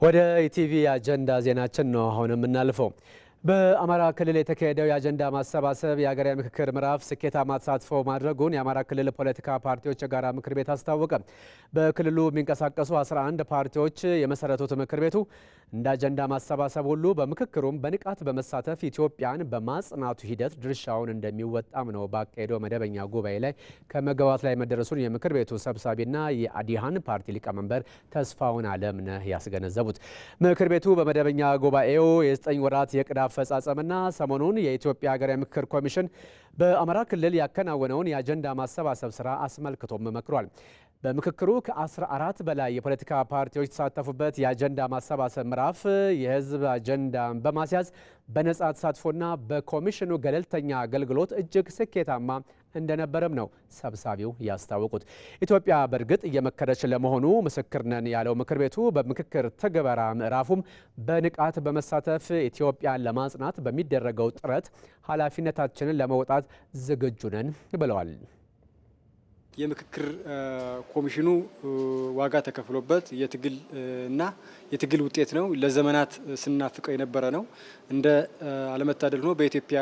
ወደ ኢቲቪ አጀንዳ ዜናችን ነው አሁን የምናልፈው። በአማራ ክልል የተካሄደው የአጀንዳ ማሰባሰብ የሀገራዊ ምክክር ምዕራፍ ስኬታማ ተሳትፎ ማድረጉን የአማራ ክልል ፖለቲካ ፓርቲዎች የጋራ ምክር ቤት አስታወቀ። በክልሉ የሚንቀሳቀሱ 11 ፓርቲዎች የመሰረቱት ምክር ቤቱ እንደ አጀንዳ ማሰባሰብ ሁሉ በምክክሩም በንቃት በመሳተፍ ኢትዮጵያን በማጽናቱ ሂደት ድርሻውን እንደሚወጣም ነው ባካሄደው መደበኛ ጉባኤ ላይ ከመግባባት ላይ መደረሱን የምክር ቤቱ ሰብሳቢና የአዲሃን ፓርቲ ሊቀመንበር ተስፋውን አለምነህ ያስገነዘቡት። ምክር ቤቱ በመደበኛ ጉባኤው የ9 ወራት የዕቅድ አፈጻጸምና ሰሞኑን የኢትዮጵያ ሀገራዊ ምክክር ኮሚሽን በአማራ ክልል ያከናወነውን የአጀንዳ ማሰባሰብ ስራ አስመልክቶም መክሯል። በምክክሩ ከ14 በላይ የፖለቲካ ፓርቲዎች የተሳተፉበት የአጀንዳ ማሰባሰብ ምዕራፍ የህዝብ አጀንዳን በማስያዝ በነጻ ተሳትፎና በኮሚሽኑ ገለልተኛ አገልግሎት እጅግ ስኬታማ እንደነበረም ነው ሰብሳቢው ያስታወቁት። ኢትዮጵያ በእርግጥ እየመከረች ለመሆኑ ምስክር ነን ያለው ምክር ቤቱ በምክክር ትግበራ ምዕራፉም በንቃት በመሳተፍ ኢትዮጵያን ለማጽናት በሚደረገው ጥረት ኃላፊነታችንን ለመውጣት ዝግጁ ነን ብለዋል። የምክክር ኮሚሽኑ ዋጋ ተከፍሎበት የትግል ውጤት ነው። ለዘመናት ስናፍቀው የነበረ ነው። እንደ አለመታደል ሆኖ በኢትዮጵያ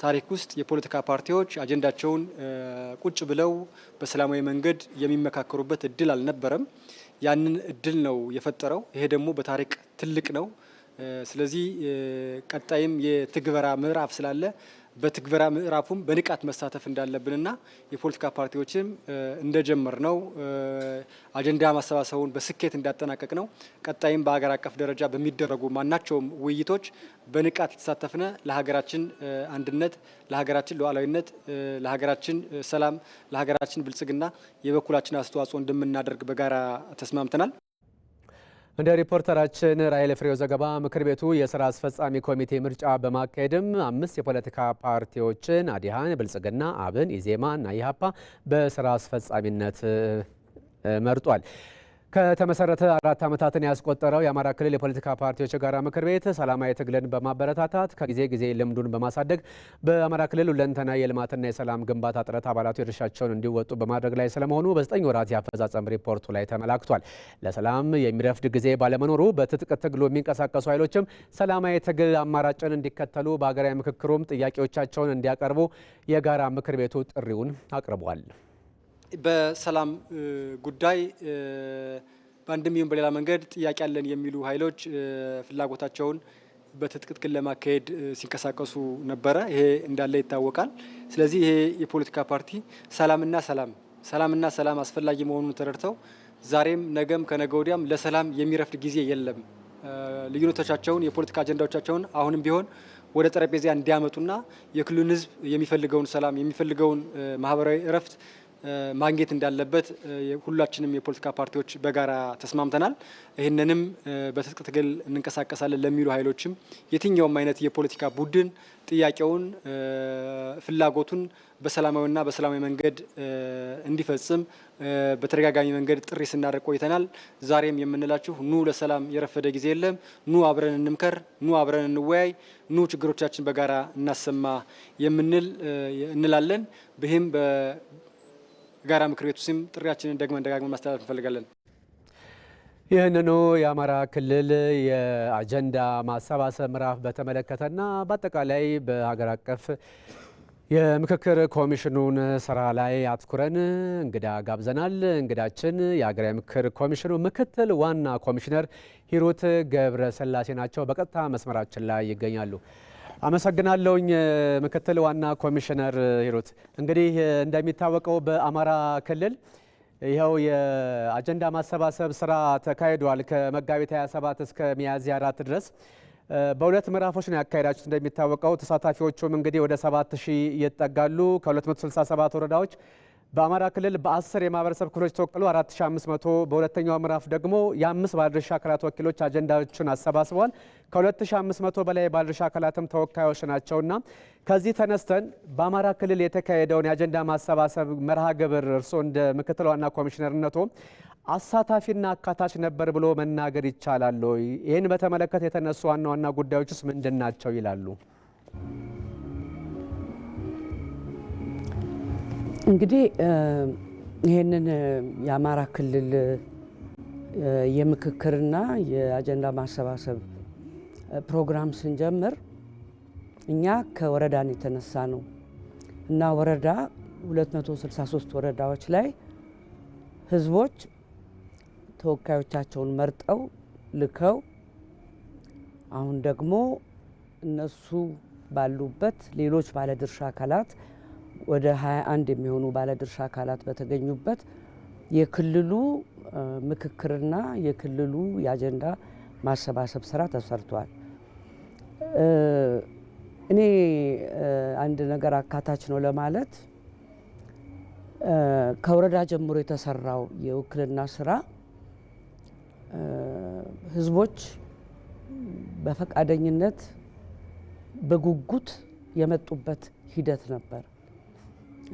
ታሪክ ውስጥ የፖለቲካ ፓርቲዎች አጀንዳቸውን ቁጭ ብለው በሰላማዊ መንገድ የሚመካከሩበት እድል አልነበረም። ያንን እድል ነው የፈጠረው። ይሄ ደግሞ በታሪክ ትልቅ ነው። ስለዚህ ቀጣይም የትግበራ ምዕራፍ ስላለ በትግበራ ምዕራፉም በንቃት መሳተፍ እንዳለብንና የፖለቲካ ፓርቲዎችም እንደጀመር ነው አጀንዳ ማሰባሰቡን በስኬት እንዳጠናቀቅ ነው። ቀጣይም በሀገር አቀፍ ደረጃ በሚደረጉ ማናቸውም ውይይቶች በንቃት ተሳተፍነ ለሀገራችን አንድነት፣ ለሀገራችን ሉዓላዊነት፣ ለሀገራችን ሰላም፣ ለሀገራችን ብልጽግና የበኩላችን አስተዋጽኦ እንደምናደርግ በጋራ ተስማምተናል። እንደ ሪፖርተራችን ራይል ፍሬው ዘገባ ምክር ቤቱ የስራ አስፈጻሚ ኮሚቴ ምርጫ በማካሄድም 5 የፖለቲካ ፓርቲዎችን አዲሃን፣ ብልጽግና፣ አብን፣ ኢዜማ እና ኢሃፓ በስራ አስፈጻሚነት መርጧል። ከተመሰረተ 4 ዓመታትን ያስቆጠረው የአማራ ክልል የፖለቲካ ፓርቲዎች የጋራ ምክር ቤት ሰላማዊ ትግልን በማበረታታት ከጊዜ ጊዜ ልምዱን በማሳደግ በአማራ ክልል ሁለንተና የልማትና የሰላም ግንባታ ጥረት አባላቱ የድርሻቸውን እንዲወጡ በማድረግ ላይ ስለመሆኑ በ9 ወራት የአፈጻጸም ሪፖርቱ ላይ ተመላክቷል። ለሰላም የሚረፍድ ጊዜ ባለመኖሩ በትጥቅ ትግሉ የሚንቀሳቀሱ ኃይሎችም ሰላማዊ ትግል አማራጭን እንዲከተሉ በሀገራዊ ምክክሩም ጥያቄዎቻቸውን እንዲያቀርቡ የጋራ ምክር ቤቱ ጥሪውን አቅርቧል። በሰላም ጉዳይ በአንድም ይሁን በሌላ መንገድ ጥያቄ ያለን የሚሉ ኃይሎች ፍላጎታቸውን በትጥቅ ትግል ለማካሄድ ሲንቀሳቀሱ ነበረ። ይሄ እንዳለ ይታወቃል። ስለዚህ ይሄ የፖለቲካ ፓርቲ ሰላምና ሰላም አስፈላጊ መሆኑን ተረድተው ዛሬም ነገም ከነገ ወዲያም ለሰላም የሚረፍድ ጊዜ የለም፣ ልዩነቶቻቸውን የፖለቲካ አጀንዳዎቻቸውን አሁንም ቢሆን ወደ ጠረጴዛ እንዲያመጡና የክልሉን ሕዝብ የሚፈልገውን ሰላም የሚፈልገውን ማህበራዊ እረፍት ማግኘት እንዳለበት ሁላችንም የፖለቲካ ፓርቲዎች በጋራ ተስማምተናል። ይህንንም በትጥቅ ትግል እንንቀሳቀሳለን ለሚሉ ኃይሎችም የትኛውም አይነት የፖለቲካ ቡድን ጥያቄውን ፍላጎቱን በሰላማዊና በሰላማዊ መንገድ እንዲፈጽም በተደጋጋሚ መንገድ ጥሪ ስናደርግ ቆይተናል። ዛሬም የምንላችሁ ኑ ለሰላም የረፈደ ጊዜ የለም፣ ኑ አብረን እንምከር፣ ኑ አብረን እንወያይ፣ ኑ ችግሮቻችን በጋራ እናሰማ እንላለን። ይህም በጋራ ምክር ቤቱ ስም ጥሪያችንን ደጋግመን ማስተላለፍ እንፈልጋለን። ይህንኑ የአማራ ክልል የአጀንዳ ማሰባሰብ ምዕራፍ በተመለከተና በአጠቃላይ በሀገር አቀፍ የምክክር ኮሚሽኑን ስራ ላይ አትኩረን እንግዳ ጋብዘናል። እንግዳችን የሀገራዊ ምክክር ኮሚሽኑ ምክትል ዋና ኮሚሽነር ሂሩት ገብረ ስላሴ ናቸው። በቀጥታ መስመራችን ላይ ይገኛሉ። አመሰግናለሁኝ ምክትል ዋና ኮሚሽነር ሂሩት። እንግዲህ እንደሚታወቀው በአማራ ክልል ይኸው የአጀንዳ ማሰባሰብ ስራ ተካሂዷል። ከመጋቢት 27 እስከ ሚያዝያ 4 ድረስ በሁለት ምዕራፎች ነው ያካሄዳችሁት። እንደሚታወቀው ተሳታፊዎቹም እንግዲህ ወደ 7000 ይጠጋሉ። ከ267 ወረዳዎች በአማራ ክልል በ10 የማህበረሰብ ክፍሎች ተወክሎ 4500፣ በሁለተኛው ምዕራፍ ደግሞ የ5 ባለድርሻ አካላት ወኪሎች አጀንዳዎችን አሰባስበዋል። ከ2500 በላይ ባለድርሻ አካላትም ተወካዮች ናቸውና ከዚህ ተነስተን በአማራ ክልል የተካሄደውን የአጀንዳ ማሰባሰብ መርሃ ግብር እርስዎ እንደ ምክትል ዋና ኮሚሽነርነቶ አሳታፊና አካታች ነበር ብሎ መናገር ይቻላል ወይ? ይህን በተመለከተ የተነሱ ዋና ዋና ጉዳዮችስ ምንድን ናቸው ይላሉ? እንግዲህ ይህንን የአማራ ክልል የምክክርና የአጀንዳ ማሰባሰብ ፕሮግራም ስንጀምር እኛ ከወረዳን የተነሳ ነው እና ወረዳ 263 ወረዳዎች ላይ ህዝቦች ተወካዮቻቸውን መርጠው ልከው አሁን ደግሞ እነሱ ባሉበት ሌሎች ባለድርሻ አካላት ወደ 21 የሚሆኑ ባለድርሻ አካላት በተገኙበት የክልሉ ምክክርና የክልሉ የአጀንዳ ማሰባሰብ ስራ ተሰርቷል። እኔ አንድ ነገር አካታች ነው ለማለት ከወረዳ ጀምሮ የተሰራው የውክልና ስራ ህዝቦች በፈቃደኝነት በጉጉት የመጡበት ሂደት ነበር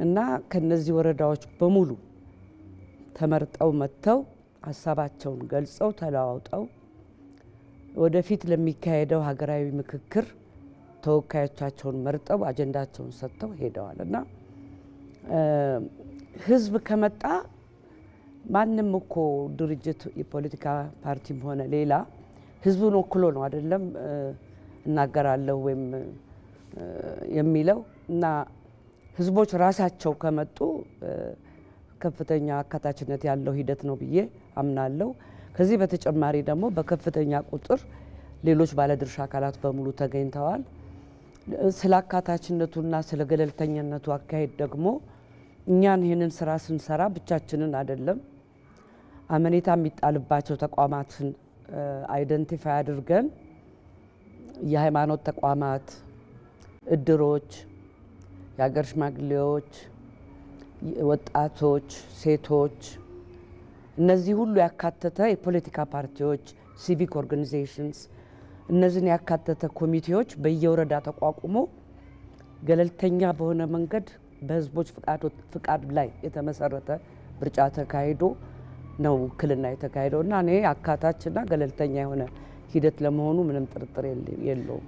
እና ከነዚህ ወረዳዎች በሙሉ ተመርጠው መጥተው ሀሳባቸውን ገልጸው ተለዋውጠው ወደፊት ለሚካሄደው ሀገራዊ ምክክር ተወካዮቻቸውን መርጠው አጀንዳቸውን ሰጥተው ሄደዋል እና ህዝብ ከመጣ ማንም እኮ ድርጅት የፖለቲካ ፓርቲም ሆነ ሌላ ህዝቡን ወክሎ ነው አይደለም እናገራለሁ ወይም የሚለው እና ህዝቦች ራሳቸው ከመጡ ከፍተኛ አካታችነት ያለው ሂደት ነው ብዬ አምናለሁ። ከዚህ በተጨማሪ ደግሞ በከፍተኛ ቁጥር ሌሎች ባለድርሻ አካላት በሙሉ ተገኝተዋል። ስለ አካታችነቱና ስለ ገለልተኛነቱ አካሄድ ደግሞ እኛን ይህንን ስራ ስንሰራ ብቻችንን አይደለም፣ አመኔታ የሚጣልባቸው ተቋማትን አይደንቲፋይ አድርገን የሃይማኖት ተቋማት፣ እድሮች፣ የሀገር ሽማግሌዎች፣ ወጣቶች፣ ሴቶች እነዚህ ሁሉ ያካተተ የፖለቲካ ፓርቲዎች፣ ሲቪክ ኦርጋናይዜሽንስ እነዚህን ያካተተ ኮሚቴዎች በየወረዳ ተቋቁሞ ገለልተኛ በሆነ መንገድ በህዝቦች ፍቃድ ላይ የተመሰረተ ምርጫ ተካሂዶ ነው ውክልና የተካሄደው እና እኔ አካታችና ገለልተኛ የሆነ ሂደት ለመሆኑ ምንም ጥርጥር የለውም።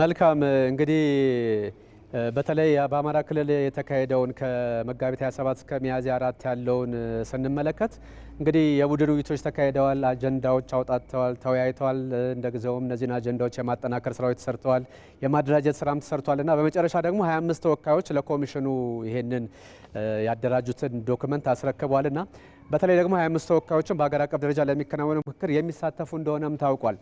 መልካም እንግዲህ በተለይ በአማራ ክልል የተካሄደውን ከመጋቢት 27 እስከ ሚያዝያ 4 ያለውን ስንመለከት እንግዲህ የቡድን ውይይቶች ተካሂደዋል፣ አጀንዳዎች አውጣተዋል፣ ተወያይተዋል። እንደ ጊዜውም እነዚህን አጀንዳዎች የማጠናከር ስራዎች ተሰርተዋል፣ የማደራጀት ስራም ተሰርቷል እና በመጨረሻ ደግሞ 25 ተወካዮች ለኮሚሽኑ ይሄንን ያደራጁትን ዶክመንት አስረክበዋል እና በተለይ ደግሞ 25 ተወካዮችን በሀገር አቀፍ ደረጃ ለሚከናወነው ምክክር የሚሳተፉ እንደሆነም ታውቋል።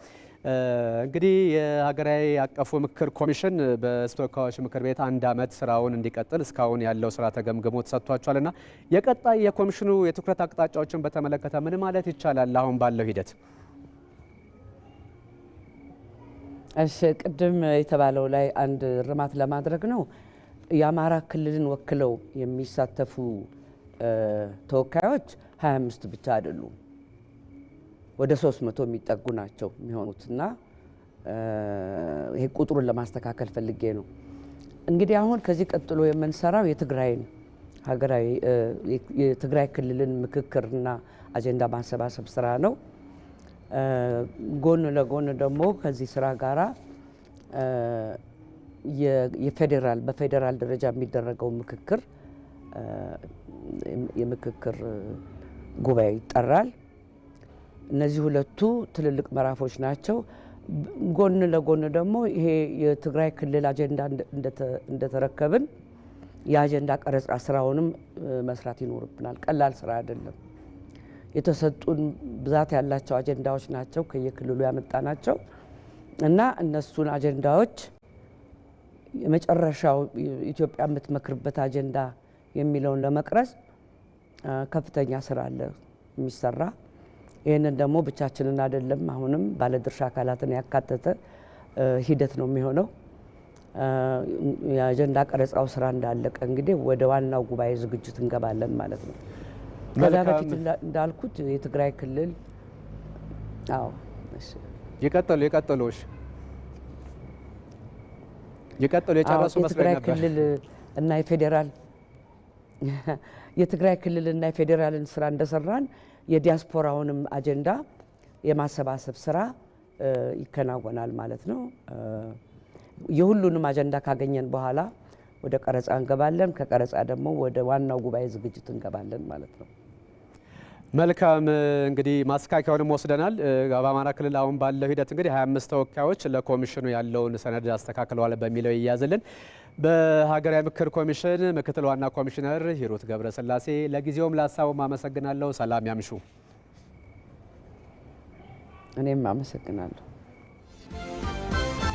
እንግዲህ የሀገራዊ አቀፉ ምክክር ኮሚሽን በተወካዮች ምክር ቤት 1 ዓመት ስራውን እንዲቀጥል እስካሁን ያለው ስራ ተገምግሞ ተሰጥቷቸዋልና የቀጣይ የኮሚሽኑ የትኩረት አቅጣጫዎችን በተመለከተ ምን ማለት ይቻላል አሁን ባለው ሂደት? እሺ ቅድም የተባለው ላይ አንድ ርማት ለማድረግ ነው። የአማራ ክልልን ወክለው የሚሳተፉ ተወካዮች 25 ብቻ አይደሉም፣ ወደ 300 የሚጠጉ ናቸው የሚሆኑትና ይሄ ቁጥሩን ለማስተካከል ፈልጌ ነው። እንግዲህ አሁን ከዚህ ቀጥሎ የምንሰራው የትግራይን ሀገራዊ የትግራይ ክልልን ምክክርና አጀንዳ ማሰባሰብ ስራ ነው። ጎን ለጎን ደግሞ ከዚህ ስራ ጋራ በፌዴራል ደረጃ የሚደረገው ምክክር የምክክር ጉባኤ ይጠራል። እነዚህ ሁለቱ ትልልቅ ምዕራፎች ናቸው። ጎን ለጎን ደግሞ ይሄ የትግራይ ክልል አጀንዳ እንደተረከብን የአጀንዳ ቀረጻ ስራውንም መስራት ይኖርብናል። ቀላል ስራ አይደለም። የተሰጡን ብዛት ያላቸው አጀንዳዎች ናቸው ከየክልሉ ያመጣናቸው እና እነሱን አጀንዳዎች የመጨረሻው ኢትዮጵያ የምትመክርበት አጀንዳ የሚለውን ለመቅረጽ ከፍተኛ ስራ አለ የሚሰራ። ይህንን ደግሞ ብቻችንን አይደለም፣ አሁንም ባለድርሻ አካላትን ያካተተ ሂደት ነው የሚሆነው። የአጀንዳ ቀረጻው ስራ እንዳለቀ እንግዲህ ወደ ዋናው ጉባኤ ዝግጅት እንገባለን ማለት ነው። ከዛ በፊት እንዳልኩት የትግራይ ክልል ይቀጥሉ የጨረሱ መስሎኝ ነበር። የትግራይ ክልልና የፌዴራልን ስራ እንደሰራን የዲያስፖራውንም አጀንዳ የማሰባሰብ ስራ ይከናወናል ማለት ነው። የሁሉንም አጀንዳ ካገኘን በኋላ ወደ ቀረጻ እንገባለን። ከቀረጻ ደግሞ ወደ ዋናው ጉባኤ ዝግጅት እንገባለን ማለት ነው። መልካም እንግዲህ ማስካከያውንም ወስደናል። በአማራ ክልል አሁን ባለው ሂደት እንግዲህ 25 ተወካዮች ለኮሚሽኑ ያለውን ሰነድ አስተካክለዋል በሚለው ይያዝልን። በሀገራዊ ምክክር ኮሚሽን ምክትል ዋና ኮሚሽነር ሂሩት ገብረስላሴ ለጊዜውም ለሀሳቡም አመሰግናለሁ። ሰላም ያምሹ። እኔም አመሰግናለሁ።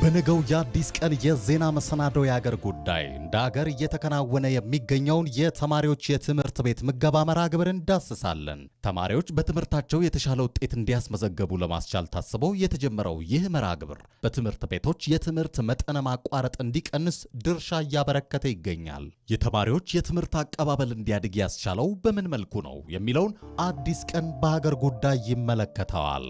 በነገው የአዲስ ቀን የዜና መሰናዶ የአገር ጉዳይ እንደ ሀገር እየተከናወነ የሚገኘውን የተማሪዎች የትምህርት ቤት ምገባ መርሃ ግብር እንዳስሳለን። ተማሪዎች በትምህርታቸው የተሻለ ውጤት እንዲያስመዘገቡ ለማስቻል ታስቦ የተጀመረው ይህ መርሃ ግብር በትምህርት ቤቶች የትምህርት መጠነ ማቋረጥ እንዲቀንስ ድርሻ እያበረከተ ይገኛል። የተማሪዎች የትምህርት አቀባበል እንዲያድግ ያስቻለው በምን መልኩ ነው የሚለውን አዲስ ቀን በሀገር ጉዳይ ይመለከተዋል።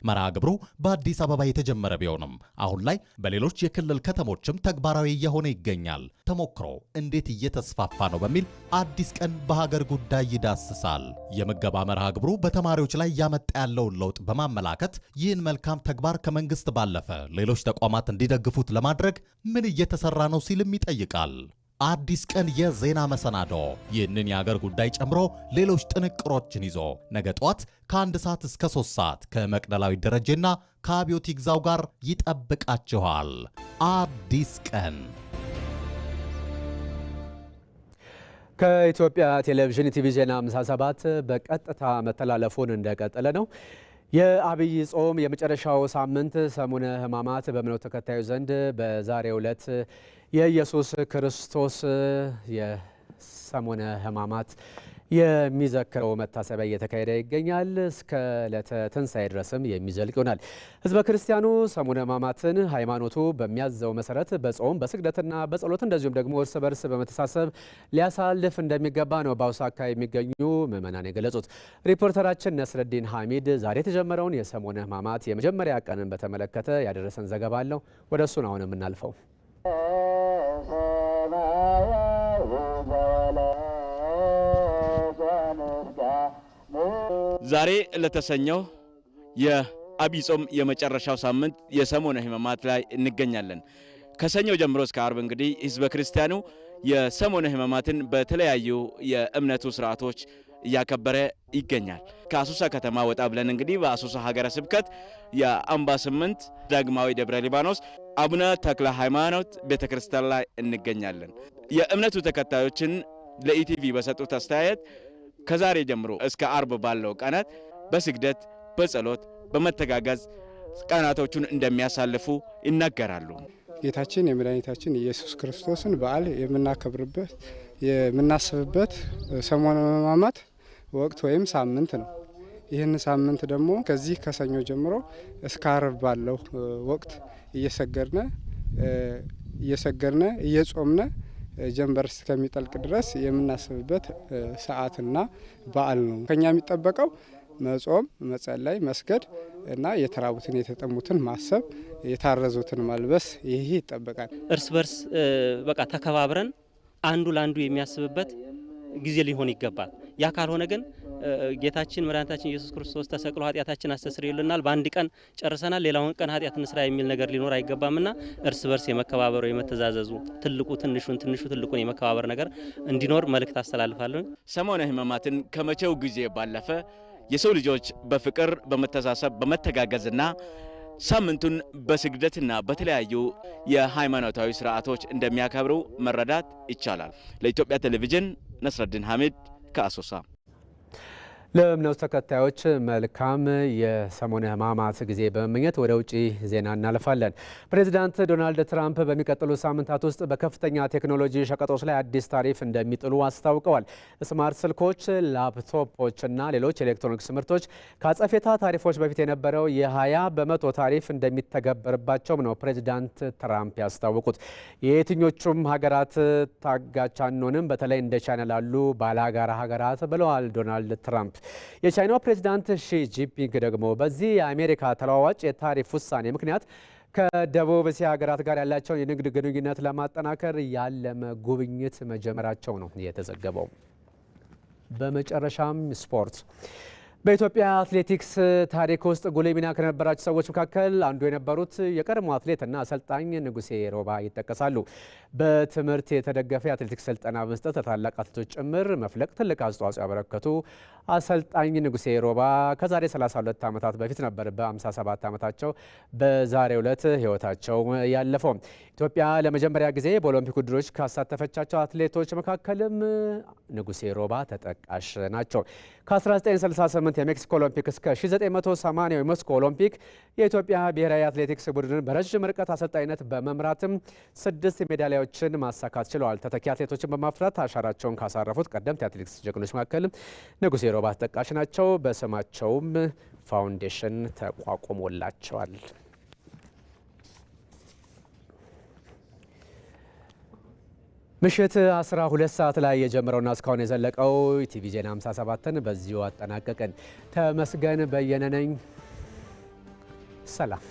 መርሃ ግብሩ በአዲስ አበባ የተጀመረ ቢሆንም አሁን ላይ በሌሎች የክልል ከተሞችም ተግባራዊ እየሆነ ይገኛል። ተሞክሮ እንዴት እየተስፋፋ ነው በሚል አዲስ ቀን በሀገር ጉዳይ ይዳስሳል። የምገባ መርሃ ግብሩ በተማሪዎች ላይ ያመጣ ያለውን ለውጥ በማመላከት ይህን መልካም ተግባር ከመንግስት ባለፈ ሌሎች ተቋማት እንዲደግፉት ለማድረግ ምን እየተሰራ ነው ሲልም ይጠይቃል። አዲስ ቀን የዜና መሰናዶ ይህንን የአገር ጉዳይ ጨምሮ ሌሎች ጥንቅሮችን ይዞ ነገ ጠዋት ከ1 ሰዓት እስከ 3 ሰዓት ከመቅደላዊ ደረጀና ከአብዮት ይግዛው ጋር ይጠብቃችኋል። አዲስ ቀን ከኢትዮጵያ ቴሌቪዥን ቲቪ ዜና 57 በቀጥታ መተላለፉን እንደቀጠለ ነው። የአብይ ጾም የመጨረሻው ሳምንት ሰሙነ ሕማማት በእምነቱ ተከታዩ ዘንድ በዛሬው ዕለት የኢየሱስ ክርስቶስ የሰሙነ ሕማማት የሚዘክረው መታሰቢያ እየተካሄደ ይገኛል። እስከ ዕለተ ትንሣኤ ድረስም የሚዘልቅ ይሆናል። ሕዝበ ክርስቲያኑ ሰሙነ ሕማማትን ሃይማኖቱ በሚያዘው መሰረት በጾም በስግደትና በጸሎት እንደዚሁም ደግሞ እርስ በርስ በመተሳሰብ ሊያሳልፍ እንደሚገባ ነው በአውሳካ የሚገኙ ምዕመናን የገለጹት። ሪፖርተራችን ነስረዲን ሐሚድ ዛሬ የተጀመረውን የሰሙነ ሕማማት የመጀመሪያ ቀንን በተመለከተ ያደረሰን ዘገባ አለው። ወደ እሱ ነው አሁን የምናልፈው። ዛሬ ለተሰኘው የአብይ ጾም የመጨረሻው ሳምንት የሰሙነ ሕማማት ላይ እንገኛለን። ከሰኞ ጀምሮ እስከ አርብ እንግዲህ ሕዝበ ክርስቲያኑ የሰሙነ ሕማማትን በተለያዩ የእምነቱ ስርዓቶች እያከበረ ይገኛል። ከአሶሳ ከተማ ወጣ ብለን እንግዲህ በአሶሳ ሀገረ ስብከት የአምባ ስምንት ዳግማዊ ደብረ ሊባኖስ አቡነ ተክለ ሃይማኖት ቤተክርስቲያን ላይ እንገኛለን። የእምነቱ ተከታዮችን ለኢቲቪ በሰጡት አስተያየት ከዛሬ ጀምሮ እስከ አርብ ባለው ቀናት በስግደት በጸሎት በመተጋገዝ ቀናቶቹን እንደሚያሳልፉ ይናገራሉ። ጌታችን የመድኃኒታችን ኢየሱስ ክርስቶስን በዓል የምናከብርበት የምናስብበት ሰሞነ ሕማማት ወቅት ወይም ሳምንት ነው። ይህን ሳምንት ደግሞ ከዚህ ከሰኞ ጀምሮ እስከ አርብ ባለው ወቅት እየሰገድነ እየጾምነ ጀንበር እስከሚጠልቅ ድረስ የምናስብበት ሰዓትና በዓል ነው። ከኛ የሚጠበቀው መጾም፣ መጸለይ፣ መስገድ እና የተራቡትን የተጠሙትን ማሰብ፣ የታረዙትን ማልበስ ይህ ይጠበቃል። እርስ በርስ በቃ ተከባብረን አንዱ ለአንዱ የሚያስብበት ጊዜ ሊሆን ይገባል። ያ ካልሆነ ግን ጌታችን መድኃኒታችን ኢየሱስ ክርስቶስ ተሰቅሎ ኃጢአታችን አስተሰርዮልናል፣ በአንድ ቀን ጨርሰናል፣ ሌላውን ቀን ኃጢአት እንስራ የሚል ነገር ሊኖር አይገባምና እርስ በርስ የመከባበሩ የመተዛዘዙ ትልቁ ትንሹን ትንሹ ትልቁን የመከባበር ነገር እንዲኖር መልእክት አስተላልፋለሁ። ሰሞነ ሕማማትን ከመቼው ጊዜ ባለፈ የሰው ልጆች በፍቅር በመተሳሰብ በመተጋገዝና ሳምንቱን በስግደትና በተለያዩ የሃይማኖታዊ ስርዓቶች እንደሚያከብሩ መረዳት ይቻላል። ለኢትዮጵያ ቴሌቪዥን ነስረዲን ሐሚድ ከአሶሳ። ለእምነቱ ተከታዮች መልካም የሰሞነ ሕማማት ጊዜ በመመኘት ወደ ውጪ ዜና እናልፋለን። ፕሬዚዳንት ዶናልድ ትራምፕ በሚቀጥሉ ሳምንታት ውስጥ በከፍተኛ ቴክኖሎጂ ሸቀጦች ላይ አዲስ ታሪፍ እንደሚጥሉ አስታውቀዋል። ስማርት ስልኮች፣ ላፕቶፖች እና ሌሎች ኤሌክትሮኒክስ ምርቶች ከአጸፌታ ታሪፎች በፊት የነበረው የ20% ታሪፍ እንደሚተገበርባቸውም ነው ፕሬዚዳንት ትራምፕ ያስታወቁት። የየትኞቹም ሀገራት ታጋች አንሆንም፣ በተለይ እንደ ቻይና ላሉ ባላጋራ ሀገራት ብለዋል ዶናልድ ትራምፕ። የቻይናው ፕሬዚዳንት ሺ ጂንፒንግ ደግሞ በዚህ የአሜሪካ ተለዋዋጭ የታሪፍ ውሳኔ ምክንያት ከደቡብ እስያ ሀገራት ጋር ያላቸውን የንግድ ግንኙነት ለማጠናከር ያለመ ጉብኝት መጀመራቸው ነው የተዘገበው። በመጨረሻም ስፖርት። በኢትዮጵያ አትሌቲክስ ታሪክ ውስጥ ጉልህ ሚና ከነበራቸው ሰዎች መካከል አንዱ የነበሩት የቀድሞ አትሌትና አሰልጣኝ ንጉሴ ሮባ ይጠቀሳሉ። በትምህርት የተደገፈ የአትሌቲክስ ስልጠና በመስጠት ለታላቅ አትሌቶች ጭምር መፍለቅ ትልቅ አስተዋጽኦ ያበረከቱ አሰልጣኝ ንጉሴ ሮባ ከዛሬ 32 ዓመታት በፊት ነበር በ57 ዓመታቸው በዛሬው ዕለት ሕይወታቸው ያለፈው። ኢትዮጵያ ለመጀመሪያ ጊዜ በኦሎምፒክ ውድድሮች ካሳተፈቻቸው አትሌቶች መካከልም ንጉሴ ሮባ ተጠቃሽ ናቸው። ከ1968 የሜክሲኮ ኦሎምፒክ እስከ 1980 የሞስኮ ኦሎምፒክ የኢትዮጵያ ብሔራዊ አትሌቲክስ ቡድንን በረዥም ርቀት አሰልጣኝነት በመምራትም 6 ሜዳሊያዎችን ማሳካት ችለዋል። ተተኪ አትሌቶችን በማፍራት አሻራቸውን ካሳረፉት ቀደምት የአትሌቲክስ ጀግኖች መካከል ንጉሴ ሮባ ተጠቃሽ ናቸው። በስማቸውም ፋውንዴሽን ተቋቁሞላቸዋል። ምሽት 12 ሰዓት ላይ የጀመረውና እስካሁን የዘለቀው ኢቲቪ ዜና 57ን በዚሁ አጠናቀቅን። ተመስገን በየነ ነኝ። ሰላም።